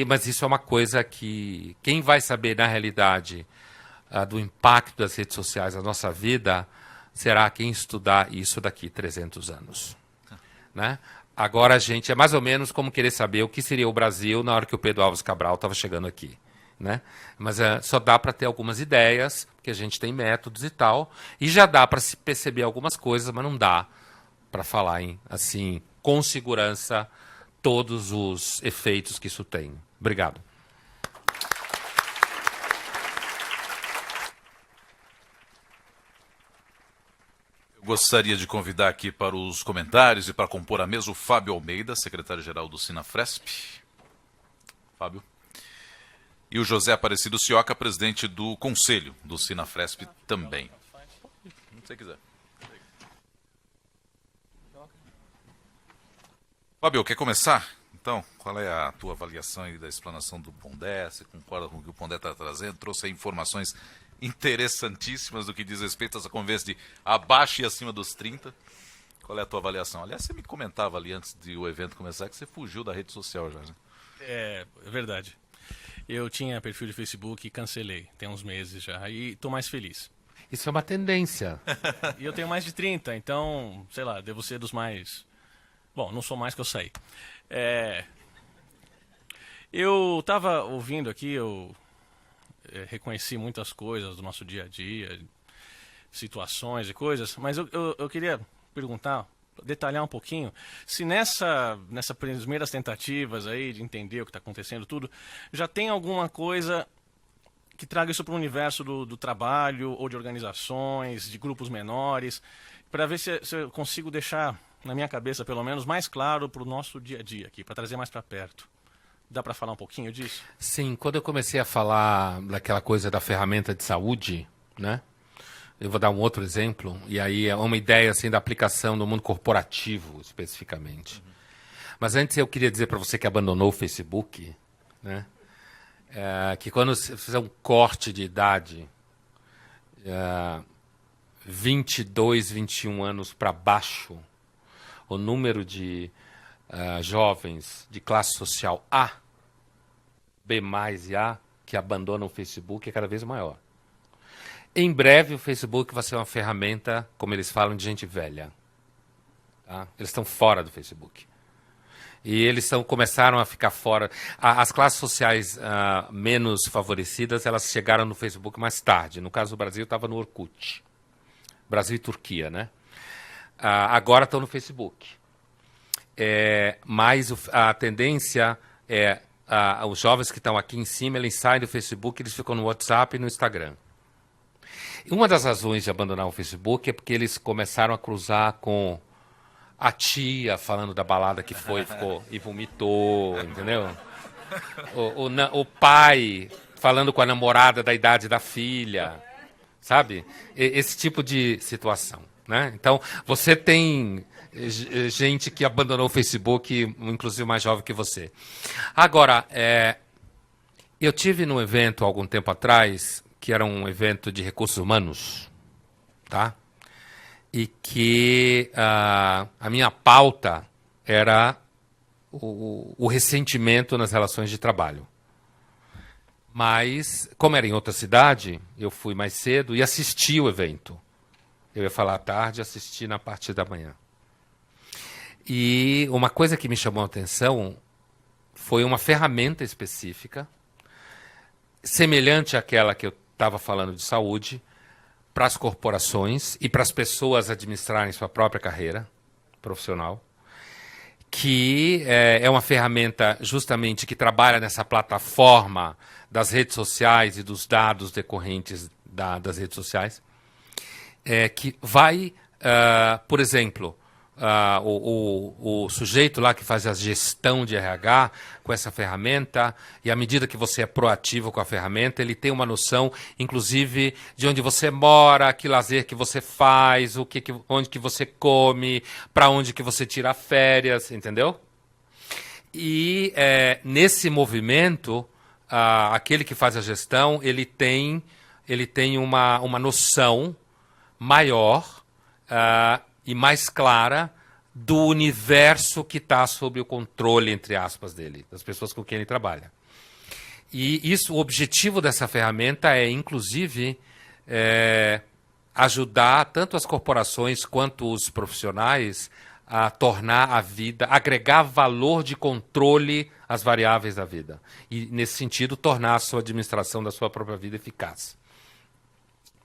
Mas isso é uma coisa que quem vai saber, na realidade, do impacto das redes sociais na nossa vida, será quem estudar isso daqui 300 anos. Né? Agora a gente é mais ou menos como querer saber o que seria o Brasil na hora que o Pedro Álvares Cabral estava chegando aqui. Né? Mas só dá para ter algumas ideias, porque a gente tem métodos e tal, e já dá para se perceber algumas coisas, mas não dá para falar assim, com segurança todos os efeitos que isso tem. Obrigado.
Gostaria de convidar aqui para os comentários e para compor a mesa o Fábio Almeida, secretário-geral do Sinafresp. Fábio. E o José Aparecido Cioca, presidente do Conselho do Sinafresp também. Se você quiser. Fábio, quer começar? Então, qual é a tua avaliação aí da explanação do Pondé? Você concorda com o que o Pondé está trazendo? Trouxe aí informações interessantíssimas do que diz respeito a essa conversa de abaixo e acima dos 30. Qual é a tua avaliação? Aliás, você me comentava ali antes de o evento começar que você fugiu da rede social já, né?
É verdade. Eu tinha perfil de Facebook e cancelei, tem uns meses já, e estou mais feliz.
Isso é uma tendência.
E eu tenho mais de 30, então, sei lá, devo ser dos mais... Bom, não sou mais que eu saí. Eu estava ouvindo aqui, eu reconheci muitas coisas do nosso dia a dia, situações e coisas, mas eu queria perguntar, detalhar um pouquinho, se nessas primeiras tentativas aí de entender o que está acontecendo tudo, já tem alguma coisa que traga isso para o universo do trabalho ou de organizações, de grupos menores, para ver se eu consigo deixar, na minha cabeça pelo menos, mais claro para o nosso dia a dia aqui, para trazer mais para perto. Dá para falar um pouquinho disso?
Sim, quando eu comecei a falar daquela coisa da ferramenta de saúde, né? Eu vou dar um outro exemplo, e aí é uma ideia assim da aplicação no mundo corporativo, especificamente. Mas antes eu queria dizer para você que abandonou o Facebook, né? Que quando você fizer um corte de idade, 22, 21 anos para baixo, o número de jovens de classe social A, B+, e A, que abandonam o Facebook é cada vez maior. Em breve, o Facebook vai ser uma ferramenta, como eles falam, de gente velha. Tá? Eles estão fora do Facebook. E eles começaram a ficar fora. As classes sociais menos favorecidas, elas chegaram no Facebook mais tarde. No caso do Brasil, estava no Orkut. Brasil e Turquia, né? Agora estão no Facebook. Mas a tendência é os jovens que estão aqui em cima, eles saem do Facebook, eles ficam no WhatsApp e no Instagram. E uma das razões de abandonar o Facebook é porque eles começaram a cruzar com a tia falando da balada que ficou e vomitou, entendeu? O pai falando com a namorada da idade da filha, sabe? Esse tipo de situação, né? Então, você tem gente que abandonou o Facebook, inclusive mais jovem que você. Agora, eu tive num evento há algum tempo atrás, que era um evento de recursos humanos, tá? E que a minha pauta era o ressentimento nas relações de trabalho. Mas, como era em outra cidade, eu fui mais cedo e assisti o evento. Eu ia falar à tarde e assisti na parte da manhã. E uma coisa que me chamou a atenção foi uma ferramenta específica, semelhante àquela que eu estava falando de saúde, para as corporações e para as pessoas administrarem sua própria carreira profissional, que é uma ferramenta justamente que trabalha nessa plataforma das redes sociais e dos dados decorrentes das redes sociais, que vai, por exemplo, o sujeito lá que faz a gestão de RH com essa ferramenta, e à medida que você é proativo com a ferramenta, ele tem uma noção, inclusive, de onde você mora, que lazer que você faz, onde que você come, para onde que você tira férias, entendeu? E nesse movimento, aquele que faz a gestão, ele tem uma noção maior e mais clara do universo que está sob o controle, entre aspas, dele, das pessoas com quem ele trabalha. E o objetivo dessa ferramenta é, inclusive, ajudar tanto as corporações quanto os profissionais a tornar a vida, agregar valor de controle às variáveis da vida. E, nesse sentido, tornar a sua administração da sua própria vida eficaz.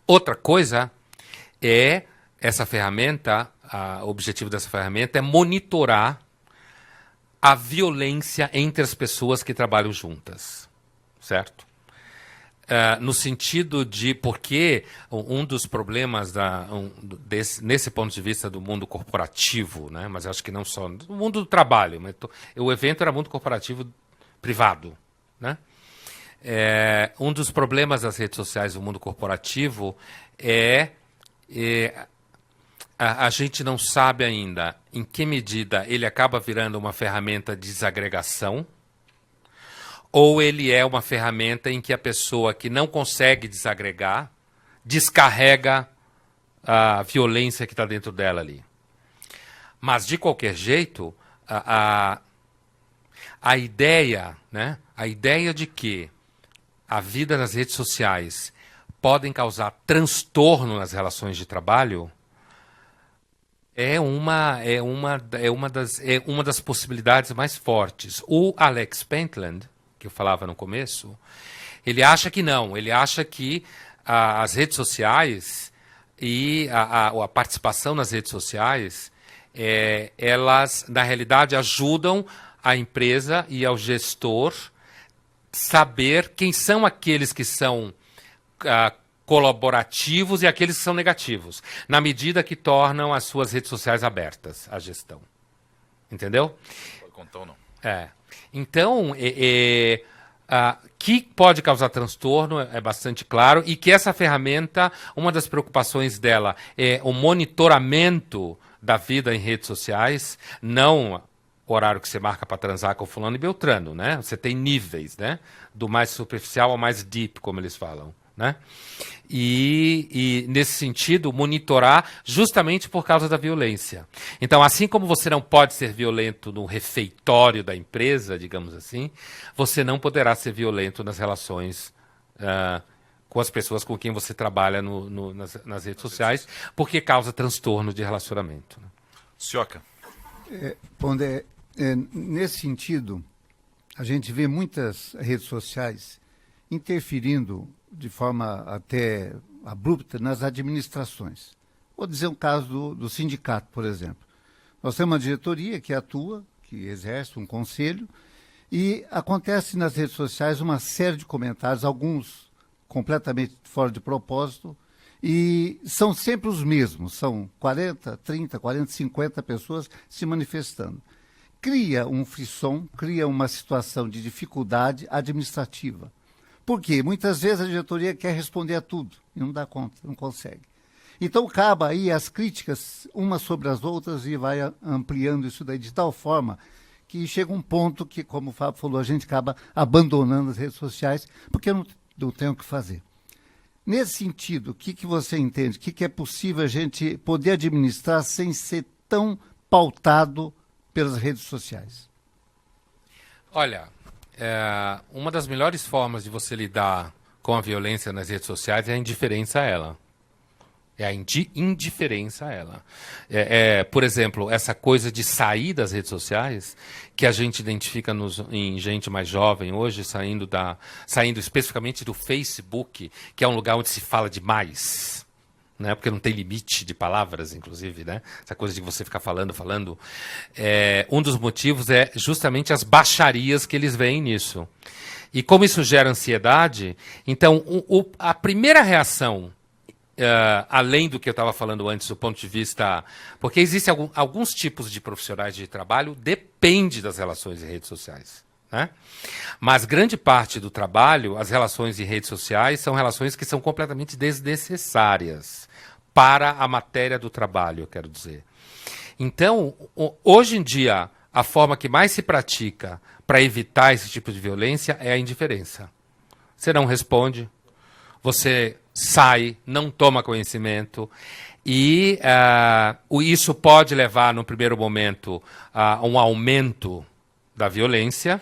Outra coisa é essa ferramenta, o objetivo dessa ferramenta é monitorar a violência entre as pessoas que trabalham juntas, certo? No sentido de, porque um dos problemas nesse ponto de vista do mundo corporativo, né, mas acho que não só, do mundo do trabalho, mas o evento era mundo corporativo privado, né? Um dos problemas das redes sociais do mundo corporativo a gente não sabe ainda em que medida ele acaba virando uma ferramenta de desagregação, ou ele é uma ferramenta em que a pessoa que não consegue desagregar descarrega a violência que está dentro dela ali. Mas, de qualquer jeito, a ideia, né, a ideia de que a vida nas redes sociais podem causar transtorno nas relações de trabalho é uma das possibilidades mais fortes. O Alex Pentland, que eu falava no começo, ele acha que não. Ele acha que as redes sociais e a participação nas redes sociais, elas, na realidade, ajudam a empresa e ao gestor saber quem são aqueles que são colaborativos e aqueles que são negativos, na medida que tornam as suas redes sociais abertas à gestão. Entendeu?
Pode contar ou não?
Então, que pode causar transtorno é bastante claro, e que essa ferramenta, uma das preocupações dela é o monitoramento da vida em redes sociais, não o horário que você marca para transar com fulano e beltrano, né? Você tem níveis, né? Do mais superficial ao mais deep, como eles falam, né? E nesse sentido, monitorar justamente por causa da violência. Então, assim como você não pode ser violento no refeitório da empresa, digamos assim, você não poderá ser violento nas relações com as pessoas com quem você trabalha nas redes sociais, porque causa transtorno de relacionamento. Né?
Sioca.
Pondé, nesse sentido, a gente vê muitas redes sociais interferindo de forma até abrupta nas administrações. Vou dizer um caso do sindicato, por exemplo. Nós temos uma diretoria que atua, que exerce um conselho, e acontece nas redes sociais uma série de comentários, alguns completamente fora de propósito, e são sempre os mesmos, são 40, 30, 40, 50 pessoas se manifestando. Cria um frisson, cria uma situação de dificuldade administrativa. Por quê? Muitas vezes a diretoria quer responder a tudo e não dá conta, não consegue. Então, acaba aí as críticas umas sobre as outras e vai ampliando isso daí de tal forma que chega um ponto que, como o Fábio falou, a gente acaba abandonando as redes sociais porque não tem o que fazer. Nesse sentido, o que você entende? O que é possível a gente poder administrar sem ser tão pautado pelas redes sociais?
Olha, uma das melhores formas de você lidar com a violência nas redes sociais é a indiferença a ela. É a indiferença a ela. Por exemplo, essa coisa de sair das redes sociais, que a gente identifica em gente mais jovem hoje, saindo especificamente do Facebook, que é um lugar onde se fala demais, né? Porque não tem limite de palavras, inclusive, né? Essa coisa de você ficar falando. Um dos motivos é justamente as baixarias que eles veem nisso. E como isso gera ansiedade, então a primeira reação além do que eu estava falando antes, do ponto de vista... Porque existem alguns tipos de profissionais de trabalho, depende das relações em redes sociais. Né? Mas grande parte do trabalho, as relações em redes sociais, são relações que são completamente desnecessárias para a matéria do trabalho, eu quero dizer. Então, hoje em dia, a forma que mais se pratica para evitar esse tipo de violência é a indiferença. Você não responde, você sai, não toma conhecimento, e isso pode levar, no primeiro momento, a um aumento da violência,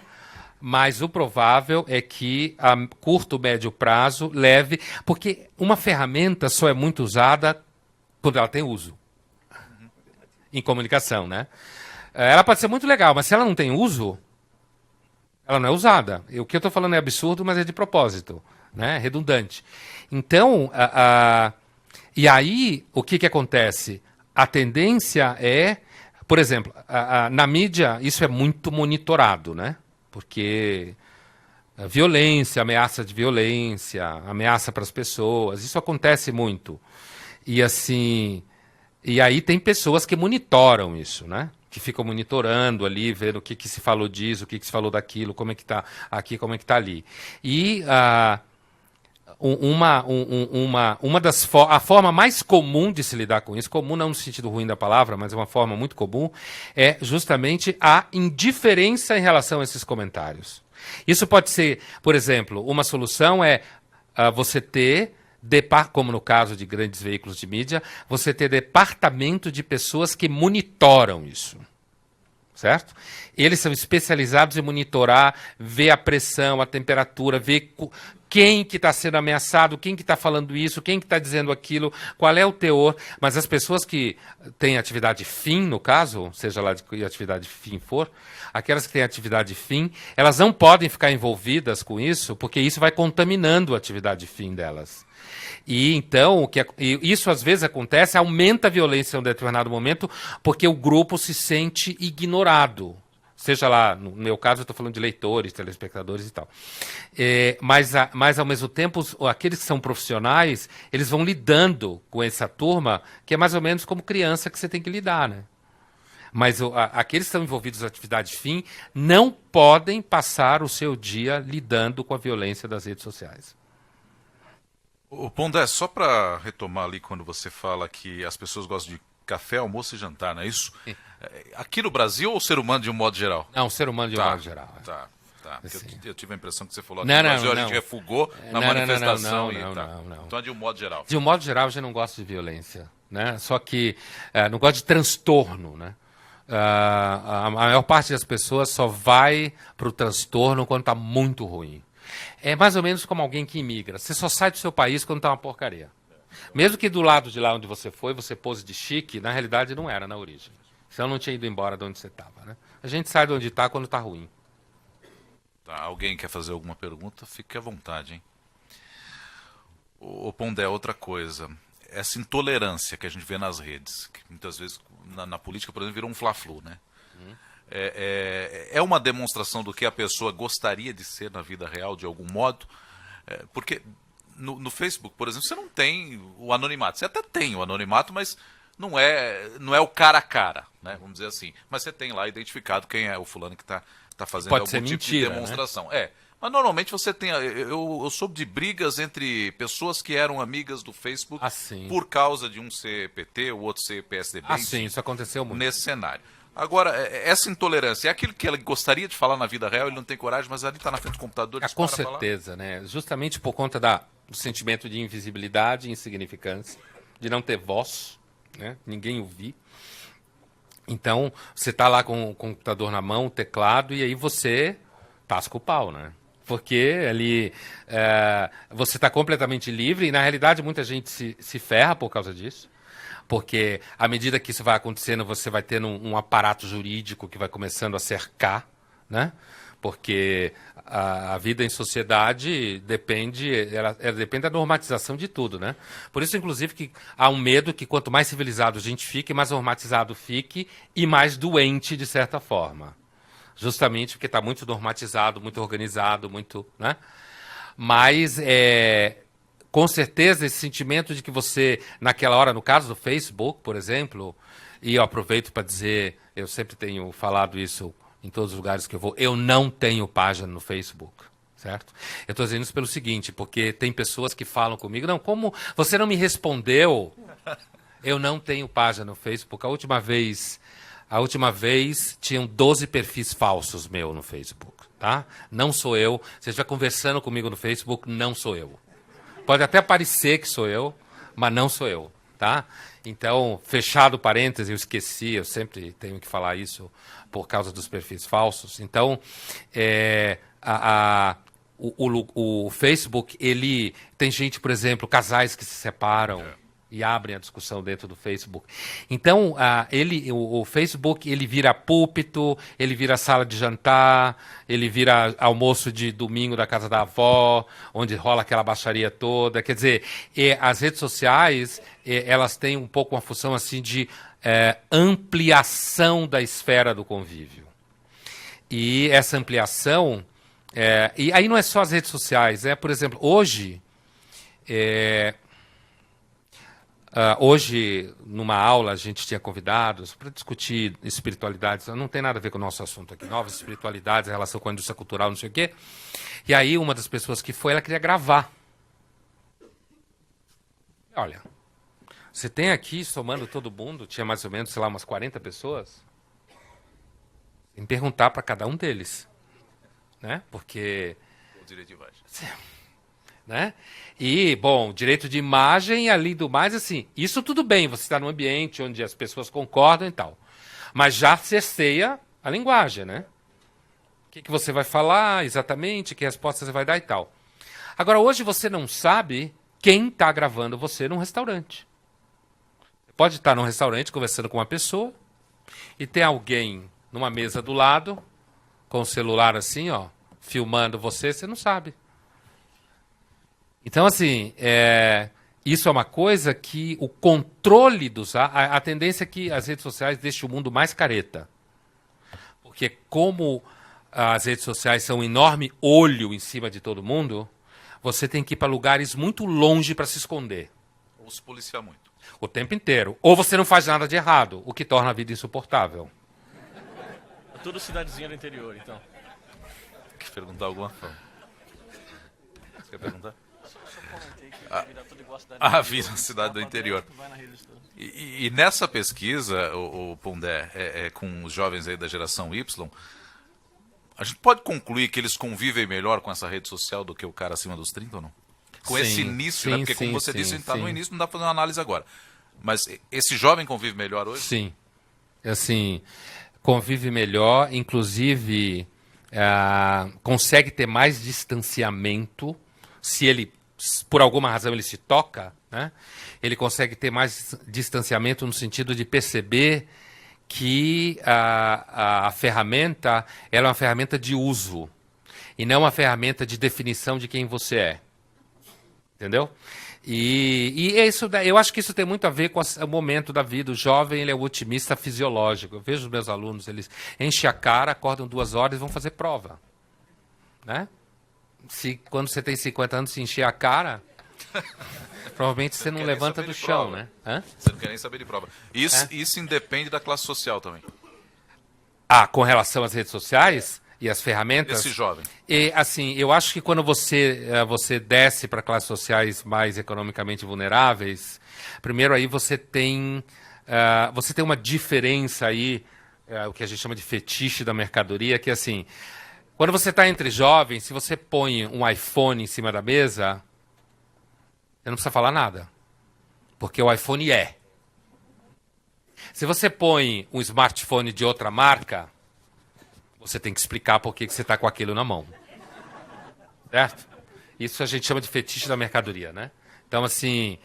mas o provável é que a curto, médio prazo leve... Porque uma ferramenta só é muito usada quando ela tem uso. Em comunicação, né? Ela pode ser muito legal, mas se ela não tem uso, ela não é usada. O que eu estou falando é absurdo, mas é de propósito, né? Redundante. Então, e aí, o que acontece? A tendência é... Por exemplo, na mídia, isso é muito monitorado, né? Porque violência, ameaça de violência, ameaça para as pessoas, isso acontece muito. E assim, e aí tem pessoas que monitoram isso, né? Que ficam monitorando ali, vendo o que se falou disso, o que se falou daquilo, como é que está aqui, como é que está ali. E a forma mais comum de se lidar com isso, comum não no sentido ruim da palavra, mas é uma forma muito comum, é justamente a indiferença em relação a esses comentários. Isso pode ser, por exemplo, uma solução é você ter, como no caso de grandes veículos de mídia, você ter departamento de pessoas que monitoram isso. Certo? Eles são especializados em monitorar, ver a pressão, a temperatura, ver quem que está sendo ameaçado, quem que está falando isso, quem que está dizendo aquilo, qual é o teor. Mas as pessoas que têm atividade fim, no caso, seja lá de que atividade fim for, aquelas que têm atividade fim, elas não podem ficar envolvidas com isso, porque isso vai contaminando a atividade fim delas. E então, isso às vezes acontece, aumenta a violência em um determinado momento, porque o grupo se sente ignorado. Seja lá, no meu caso, eu estou falando de leitores, telespectadores e tal. Mas, ao mesmo tempo, aqueles que são profissionais, eles vão lidando com essa turma, que é mais ou menos como criança que você tem que lidar, né? Mas aqueles que estão envolvidos na atividade fim não podem passar o seu dia lidando com a violência das redes sociais.
O Pondé, só para retomar ali quando você fala que as pessoas gostam de café, almoço e jantar, não é isso? Aqui no Brasil ou ser humano de um modo geral?
Não, ser humano de um modo geral.
Tá.
Assim.
Eu tive a impressão que você falou aqui no Brasil, a gente refugou na manifestação.
Não.
Então é de um modo geral.
De um modo geral, eu já não gosto de violência, né? Só que não gosto de transtorno, né? A maior parte das pessoas só vai para o transtorno quando está muito ruim. É mais ou menos como alguém que imigra. Você só sai do seu país quando está uma porcaria. Mesmo que do lado de lá onde você foi, você pose de chique, na realidade não era na origem. Senão não tinha ido embora de onde você estava, né? A gente sai de onde está quando está ruim.
Tá, alguém quer fazer alguma pergunta? Fique à vontade, hein? O Pondé, outra coisa. Essa intolerância que a gente vê nas redes, que muitas vezes na política, por exemplo, virou um fla-flu, né? É uma demonstração do que a pessoa gostaria de ser na vida real, de algum modo? Porque no Facebook, por exemplo, você não tem o anonimato. Você até tem o anonimato, mas não é o cara a cara, né? Vamos dizer assim. Mas você tem lá identificado quem é o fulano que está fazendo
Pode
algum
ser
tipo
mentira,
de demonstração. Né? Mas normalmente você tem... Eu soube de brigas entre pessoas que eram amigas do Facebook por causa de um ser PT, o outro ser PSDB.
Sim, isso aconteceu muito.
Nesse cenário. Agora, essa intolerância é aquilo que ela gostaria de falar na vida real, ele não tem coragem, mas ali está na frente do computador.
Com certeza, né? Justamente por conta do sentimento de invisibilidade e insignificância, de não ter voz, né? Ninguém ouvir. Então, você está lá com o computador na mão, o teclado, e aí você tasca o pau, né? Porque ali você está completamente livre, e na realidade muita gente se ferra por causa disso. Porque à medida que isso vai acontecendo, você vai tendo um aparato jurídico que vai começando a cercar, né? Porque a vida em sociedade ela depende da normatização de tudo, né? Por isso, inclusive, que há um medo que quanto mais civilizado a gente fique, mais normatizado fique e mais doente, de certa forma. Justamente porque está muito normatizado, muito organizado, muito, né? Mas com certeza, esse sentimento de que você, naquela hora, no caso do Facebook, por exemplo, e eu aproveito para dizer, eu sempre tenho falado isso em todos os lugares que eu vou, eu não tenho página no Facebook, certo? Eu estou dizendo isso pelo seguinte, porque tem pessoas que falam comigo, não, como você não me respondeu? Eu não tenho página no Facebook. A última vez tinham 12 perfis falsos meu no Facebook, tá? Não sou eu. Se você estiver conversando comigo no Facebook, não sou eu. Pode até parecer que sou eu, mas não sou eu, tá? Então, fechado parênteses, eu esqueci, eu sempre tenho que falar isso por causa dos perfis falsos. Então, o Facebook, ele tem gente, por exemplo, casais que se separam e abrem a discussão dentro do Facebook. Então, o Facebook, ele vira púlpito, ele vira sala de jantar, ele vira almoço de domingo da casa da avó, onde rola aquela baixaria toda. Quer dizer, as redes sociais, elas têm um pouco uma função assim de ampliação da esfera do convívio. E essa ampliação... e aí não é só as redes sociais, por exemplo, hoje... hoje, numa aula, a gente tinha convidados para discutir espiritualidades. Não tem nada a ver com o nosso assunto aqui. Novas espiritualidades, a relação com a indústria cultural, não sei o quê. E aí, uma das pessoas que foi, ela queria gravar. Olha, você tem aqui, somando todo mundo, tinha mais ou menos, sei lá, umas 40 pessoas. Tem que perguntar para cada um deles. Né? Porque...
O direito de imagem.
Né? E, bom, direito de imagem, além do mais, assim, isso tudo bem, você está num ambiente onde as pessoas concordam e tal. Mas já cerceia a linguagem, né? O que você vai falar exatamente, que resposta você vai dar e tal. Agora, hoje você não sabe quem está gravando você num restaurante. Você pode estar num restaurante conversando com uma pessoa e tem alguém numa mesa do lado, com o celular assim, ó, filmando você não sabe. Então, assim, isso é uma coisa que o controle a tendência é que as redes sociais deixem o mundo mais careta. Porque como as redes sociais são um enorme olho em cima de todo mundo, você tem que ir para lugares muito longe para se esconder.
Ou se policiar muito.
O tempo inteiro. Ou você não faz nada de errado, o que torna a vida insuportável.
É tudo cidadezinha do interior, então.
Quer perguntar alguma coisa? Você quer perguntar? A vida na cidade do interior. E nessa pesquisa, o Pondé, com os jovens aí da geração Y, a gente pode concluir que eles convivem melhor com essa rede social do que o cara acima dos 30 ou não? Com
Sim,
esse início,
sim,
né? Porque como você disse, a gente está no início, não dá para fazer uma análise agora. Mas esse jovem convive melhor hoje?
Sim. Assim, convive melhor, inclusive consegue ter mais distanciamento se ele, por alguma razão, ele se toca, né? Ele consegue ter mais distanciamento no sentido de perceber que a ferramenta ela é uma ferramenta de uso e não uma ferramenta de definição de quem você é. Entendeu? E isso, eu acho que isso tem muito a ver com o momento da vida. O jovem, ele é o otimista fisiológico. Eu vejo os meus alunos, eles enchem a cara, acordam 2 horas e vão fazer prova. Né? Quando você tem 50 anos, se encher a cara, provavelmente você não levanta do chão,
prova.
né? Hã?
Você não quer nem saber de prova. Isso independe da classe social também.
Com relação às redes sociais e as ferramentas...
Esse jovem.
E, assim, eu acho que quando você desce para classes sociais mais economicamente vulneráveis, primeiro aí você tem uma diferença aí, o que a gente chama de fetiche da mercadoria, que assim, quando você está entre jovens, se você põe um iPhone em cima da mesa, você não precisa falar nada, porque o iPhone é. Se você põe um smartphone de outra marca, você tem que explicar por que você está com aquilo na mão. Certo? Isso a gente chama de fetiche da mercadoria, né? Então, assim...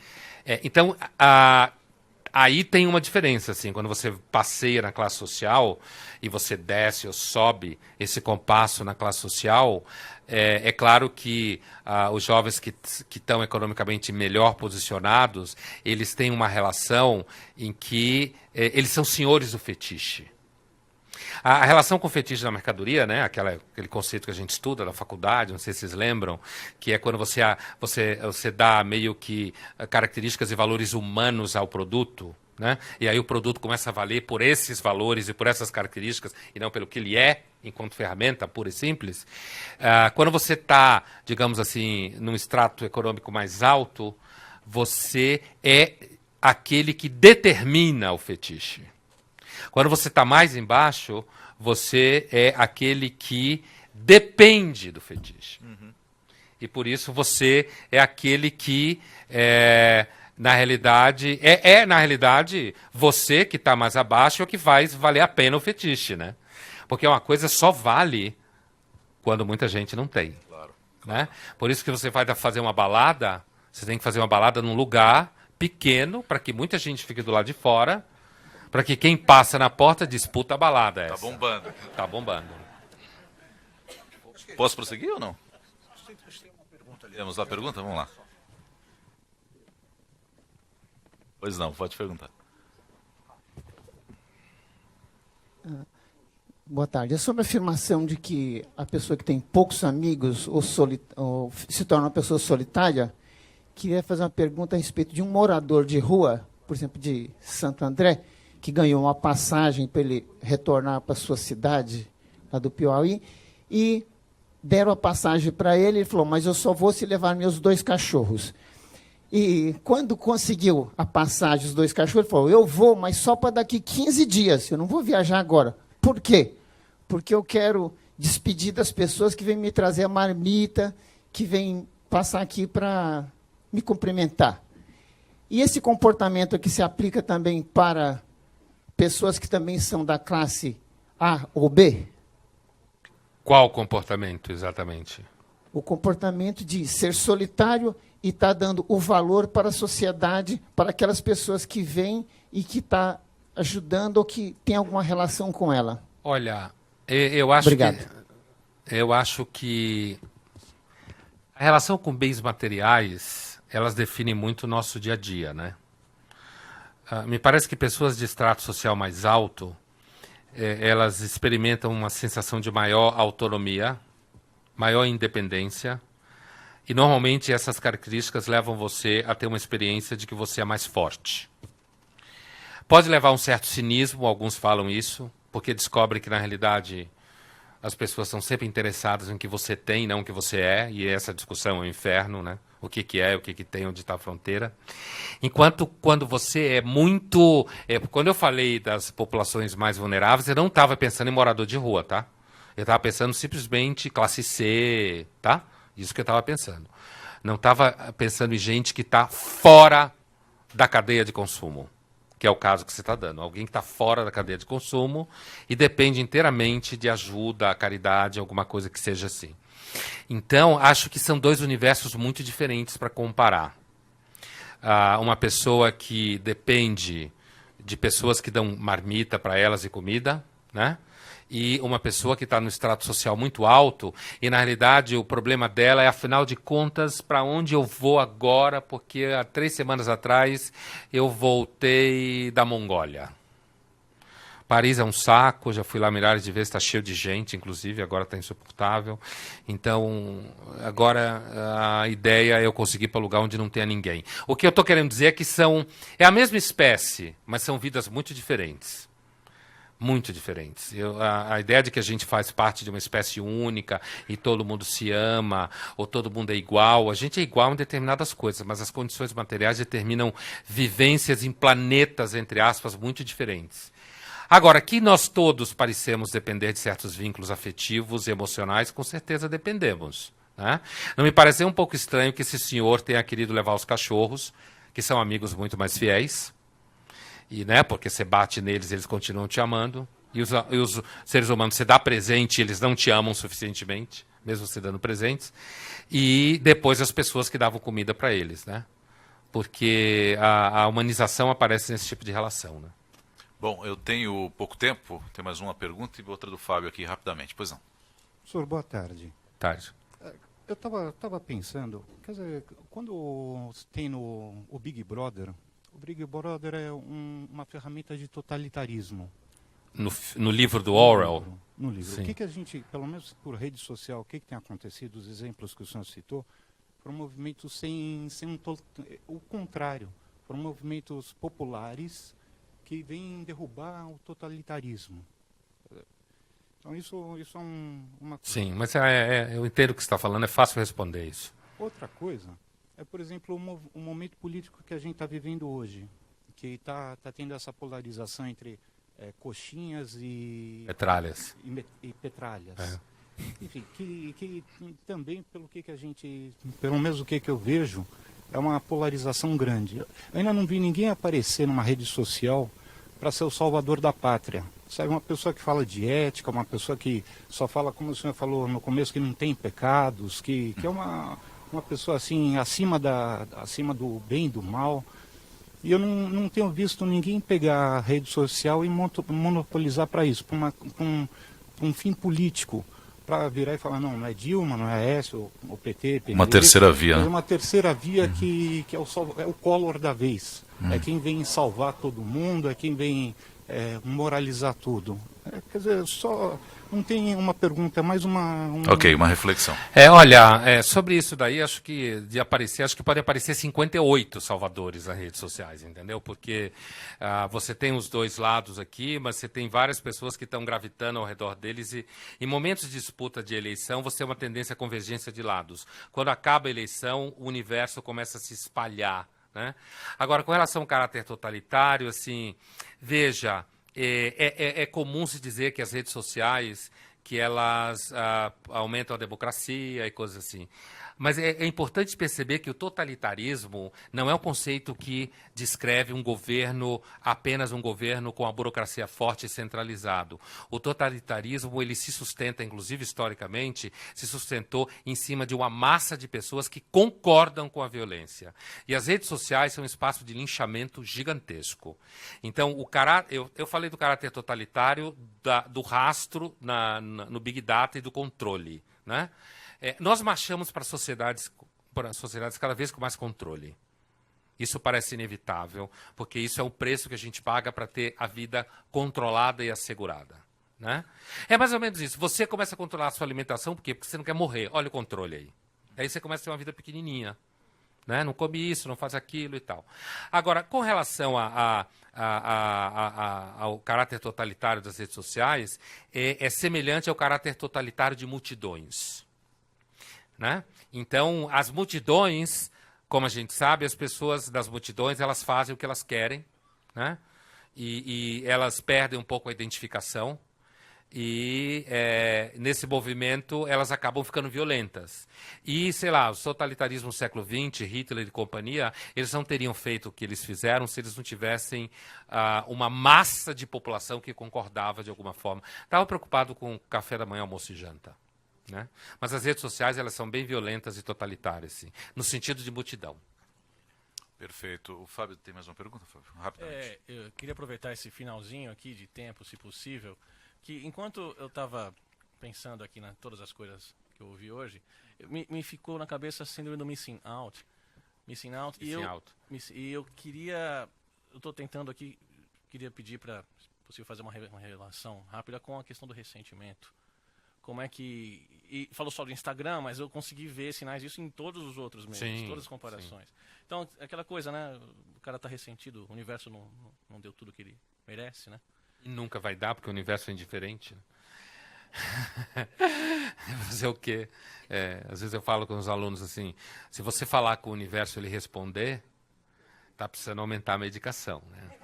aí tem uma diferença, assim, quando você passeia na classe social e você desce ou sobe esse compasso na classe social, é claro que os jovens que estão economicamente melhor posicionados, eles têm uma relação em que eles são senhores do fetiche. A relação com o fetiche na mercadoria, né, aquele conceito que a gente estuda na faculdade, não sei se vocês lembram, que é quando você dá meio que características e valores humanos ao produto, né, e aí o produto começa a valer por esses valores e por essas características, e não pelo que ele é, enquanto ferramenta pura e simples. Quando você está, digamos assim, num extrato econômico mais alto, você é aquele que determina o fetiche. Quando você está mais embaixo, você é aquele que depende do fetiche. E por isso você é aquele que, na realidade, você que está mais abaixo é o que faz valer a pena o fetiche, né? Porque uma coisa só vale quando muita gente não tem.
Claro.
Né? Por isso que você vai fazer uma balada, você tem que fazer uma balada num lugar pequeno, para que muita gente fique do lado de fora, para que quem passa na porta disputa a balada.
Tá
essa.
bombando.
Tá bombando.
Posso prosseguir ou não? Temos a pergunta? Vamos lá. Pois não, pode perguntar.
Boa tarde. É sobre a afirmação de que a pessoa que tem poucos amigos ou se torna uma pessoa solitária. Queria fazer uma pergunta a respeito de um morador de rua, por exemplo, de Santo André, que ganhou uma passagem para ele retornar para a sua cidade, lá do Piauí, e deram a passagem para ele, ele falou, mas eu só vou se levar meus 2 cachorros. E quando conseguiu a passagem, os 2 cachorros, ele falou, eu vou, mas só para daqui 15 dias, eu não vou viajar agora. Por quê? Porque eu quero despedir das pessoas que vêm me trazer a marmita, que vêm passar aqui para me cumprimentar. E esse comportamento aqui se aplica também para pessoas que também são da classe A ou B?
Qual comportamento, exatamente?
O comportamento de ser solitário e estar dando o valor para a sociedade, para aquelas pessoas que vêm e que está ajudando ou que tem alguma relação com ela.
Olha, eu acho
Obrigado.
eu acho que a relação com bens materiais, elas definem muito o nosso dia a dia, né? Me parece que pessoas de extrato social mais alto, elas experimentam uma sensação de maior autonomia, maior independência, e normalmente essas características levam você a ter uma experiência de que você é mais forte. Pode levar a um certo cinismo, alguns falam isso, porque descobrem que, na realidade, as pessoas estão sempre interessadas em o que você tem, não o que você é, e essa discussão é um inferno, né? O que é, o que tem, onde está a fronteira. Enquanto, quando você é muito... quando eu falei das populações mais vulneráveis, eu não estava pensando em morador de rua, tá? Eu estava pensando simplesmente classe C, tá? Isso que eu estava pensando. Não estava pensando em gente que está fora da cadeia de consumo, que é o caso que você está dando. Alguém que está fora da cadeia de consumo e depende inteiramente de ajuda, caridade, alguma coisa que seja assim. Então, acho que são 2 universos muito diferentes para comparar. Uma pessoa que depende de pessoas que dão marmita para elas e comida, né? E uma pessoa que está no extrato social muito alto e, na realidade, o problema dela é, afinal de contas, para onde eu vou agora, porque há 3 semanas atrás eu voltei da Mongólia. Paris é um saco, já fui lá milhares de vezes, está cheio de gente, inclusive, agora está insuportável. Então, agora a ideia é eu conseguir ir para um lugar onde não tenha ninguém. O que eu estou querendo dizer é que é a mesma espécie, mas são vidas muito diferentes. Muito diferentes. A ideia de que a gente faz parte de uma espécie única e todo mundo se ama, ou todo mundo é igual, a gente é igual em determinadas coisas, mas as condições materiais determinam vivências em planetas, entre aspas, muito diferentes. Agora, que nós todos parecemos depender de certos vínculos afetivos e emocionais, com certeza dependemos. Né? Não me pareceu um pouco estranho que esse senhor tenha querido levar os cachorros, que são amigos muito mais fiéis, e, né, porque você bate neles, eles continuam te amando, e os seres humanos, você dá presente, eles não te amam suficientemente, mesmo você dando presentes, e depois as pessoas que davam comida para eles, né? Porque a humanização aparece nesse tipo de relação, né?
Bom, eu tenho pouco tempo, tem mais uma pergunta e outra do Fábio aqui rapidamente. Pois não.
Senhor, boa tarde.
Tarde.
Eu estava pensando, quer dizer, quando tem o Big Brother é uma ferramenta de totalitarismo.
no livro do Orwell.
No livro.
Sim.
O que a gente, pelo menos por rede social, o que tem acontecido, os exemplos que o senhor citou, foram movimentos sem o contrário, foram movimentos populares que vêm derrubar o totalitarismo. Então isso é uma coisa.
Sim, mas eu entendo o que você está falando, é fácil responder isso.
Outra coisa é, por exemplo, o momento político que a gente está vivendo hoje, que está tendo essa polarização entre coxinhas e
Petralhas.
e petralhas.
É.
Enfim, que também, pelo menos o que eu vejo, é uma polarização grande. Eu ainda não vi ninguém aparecer numa rede social para ser o salvador da pátria. Sabe, uma pessoa que fala de ética, uma pessoa que só fala, como o senhor falou no começo, que não tem pecados, que é uma pessoa assim, acima do bem e do mal. E eu não tenho visto ninguém pegar a rede social e monopolizar para isso, para um fim político. Para virar e falar, não é Dilma, não é Aécio, o PT, PMDB.
Uma terceira via,
É
né?
uma terceira via que é o Collor da vez. É quem vem salvar todo mundo, é quem vem moralizar tudo. Quer dizer, só não tem uma pergunta, é mais uma...
Ok, uma reflexão.
Olha, sobre isso daí, acho que pode aparecer 58 salvadores nas redes sociais, entendeu? Porque você tem os dois lados aqui, mas você tem várias pessoas que estão gravitando ao redor deles e em momentos de disputa de eleição você tem uma tendência à convergência de lados. Quando acaba a eleição, o universo começa a se espalhar, né? Agora, com relação ao caráter totalitário, assim, veja, é comum se dizer que as redes sociais, que elas aumentam a democracia e coisas assim. Mas é importante perceber que o totalitarismo não é um conceito que descreve um governo, apenas um governo com a burocracia forte e centralizado. O totalitarismo, ele se sustenta, inclusive historicamente, se sustentou em cima de uma massa de pessoas que concordam com a violência. E as redes sociais são um espaço de linchamento gigantesco. Então, eu falei do caráter totalitário, do rastro no Big Data e do controle, né? Nós marchamos para sociedades cada vez com mais controle. Isso parece inevitável, porque isso é o preço que a gente paga para ter a vida controlada e assegurada, né? É mais ou menos isso. Você começa a controlar a sua alimentação, por quê? Porque você não quer morrer. Olha o controle aí. Aí você começa a ter uma vida pequenininha, né? Não come isso, não faz aquilo e tal. Agora, com relação ao caráter totalitário das redes sociais, é semelhante ao caráter totalitário de multidões, né? Então, as multidões, como a gente sabe, as pessoas das multidões, elas fazem o que elas querem, né? E elas perdem um pouco a identificação. E nesse movimento elas acabam ficando violentas. E, sei lá, o totalitarismo do século XX, Hitler e companhia, eles não teriam feito o que eles fizeram se eles não tivessem uma massa de população que concordava de alguma forma. Estava preocupado com café da manhã, almoço e janta, né? Mas as redes sociais, elas são bem violentas e totalitárias, sim, no sentido de multidão.
Perfeito. O Fábio tem mais uma pergunta, Fábio? Rapidamente.
Eu queria aproveitar esse finalzinho aqui de tempo, se possível, que enquanto eu estava pensando aqui em todas as coisas que eu ouvi hoje, me ficou na cabeça a síndrome do missing out. E eu estou tentando aqui, queria pedir para, se possível, fazer uma relação rápida com a questão do ressentimento. Como é que... E falou só do Instagram, mas eu consegui ver sinais disso em todos os outros meios,
Sim,
todas as comparações. Sim. Então, aquela coisa, né? O cara está ressentido, o universo não deu tudo que ele merece, né?
E nunca vai dar, porque o universo é indiferente, né? Fazer o quê? Às vezes eu falo com os alunos assim, se você falar com o universo e ele responder, tá precisando aumentar a medicação, né?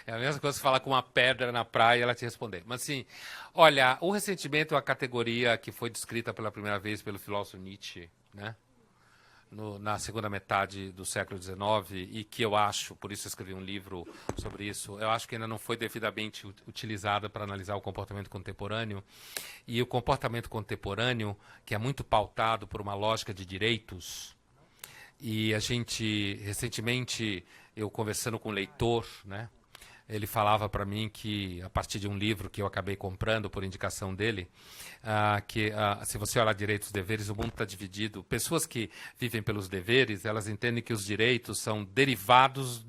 É a mesma coisa que você falar com uma pedra na praia e ela te responder. Mas assim, olha, o ressentimento é uma categoria que foi descrita pela primeira vez pelo filósofo Nietzsche, né? Na segunda metade do século XIX, e que eu acho, por isso eu escrevi um livro sobre isso, eu acho que ainda não foi devidamente utilizada para analisar o comportamento contemporâneo. E o comportamento contemporâneo, que é muito pautado por uma lógica de direitos, e a gente, recentemente, eu conversando com um leitor, né, ele falava para mim que, a partir de um livro que eu acabei comprando por indicação dele, se você olhar direitos e deveres, o mundo está dividido. Pessoas que vivem pelos deveres, elas entendem que os direitos são derivados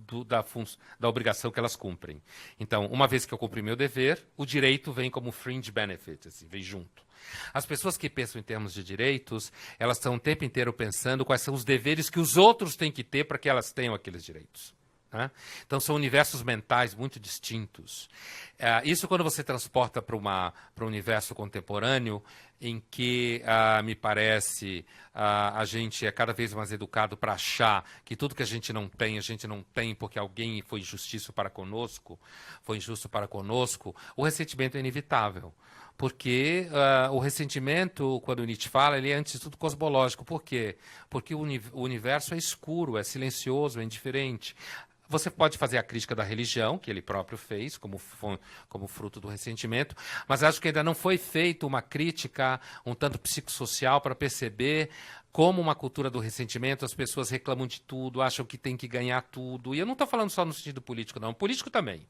da obrigação que elas cumprem. Então, uma vez que eu cumpri meu dever, o direito vem como fringe benefit, assim, vem junto. As pessoas que pensam em termos de direitos, elas estão o tempo inteiro pensando quais são os deveres que os outros têm que ter para que elas tenham aqueles direitos. Né? Então, são universos mentais muito distintos. Isso quando você transporta para um universo contemporâneo, em que, me parece, a gente é cada vez mais educado para achar que tudo que a gente não tem porque alguém foi injusto para conosco, o ressentimento é inevitável. Porque o ressentimento, quando Nietzsche fala, ele é antes de tudo cosmológico. Por quê? Porque o universo é escuro, é silencioso, é indiferente. Você pode fazer a crítica da religião, que ele próprio fez, como fruto do ressentimento, mas acho que ainda não foi feita uma crítica um tanto psicossocial para perceber como uma cultura do ressentimento, as pessoas reclamam de tudo, acham que tem que ganhar tudo. E eu não estou falando só no sentido político, não. Político também.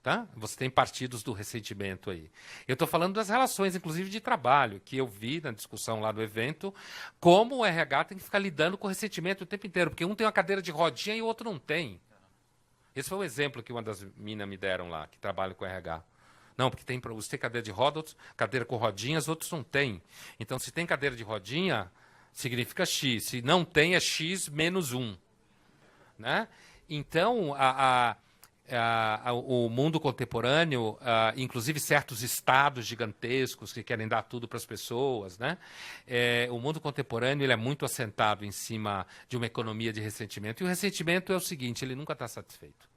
Tá? Você tem partidos do ressentimento aí. Eu estou falando das relações, inclusive de trabalho, que eu vi na discussão lá do evento, como o RH tem que ficar lidando com o ressentimento o tempo inteiro, porque um tem uma cadeira de rodinha e o outro não tem. Esse foi um exemplo que uma das minas me deram lá, que trabalham com RH. Não, porque você tem cadeira de roda, cadeira com rodinhas, outros não têm. Então, se tem cadeira de rodinha, significa X. Se não tem, é X menos 1. Né? Então, o mundo contemporâneo, inclusive certos estados gigantescos que querem dar tudo para as pessoas, né? O mundo contemporâneo ele é muito assentado em cima de uma economia de ressentimento. E o ressentimento é o seguinte, ele nunca está satisfeito.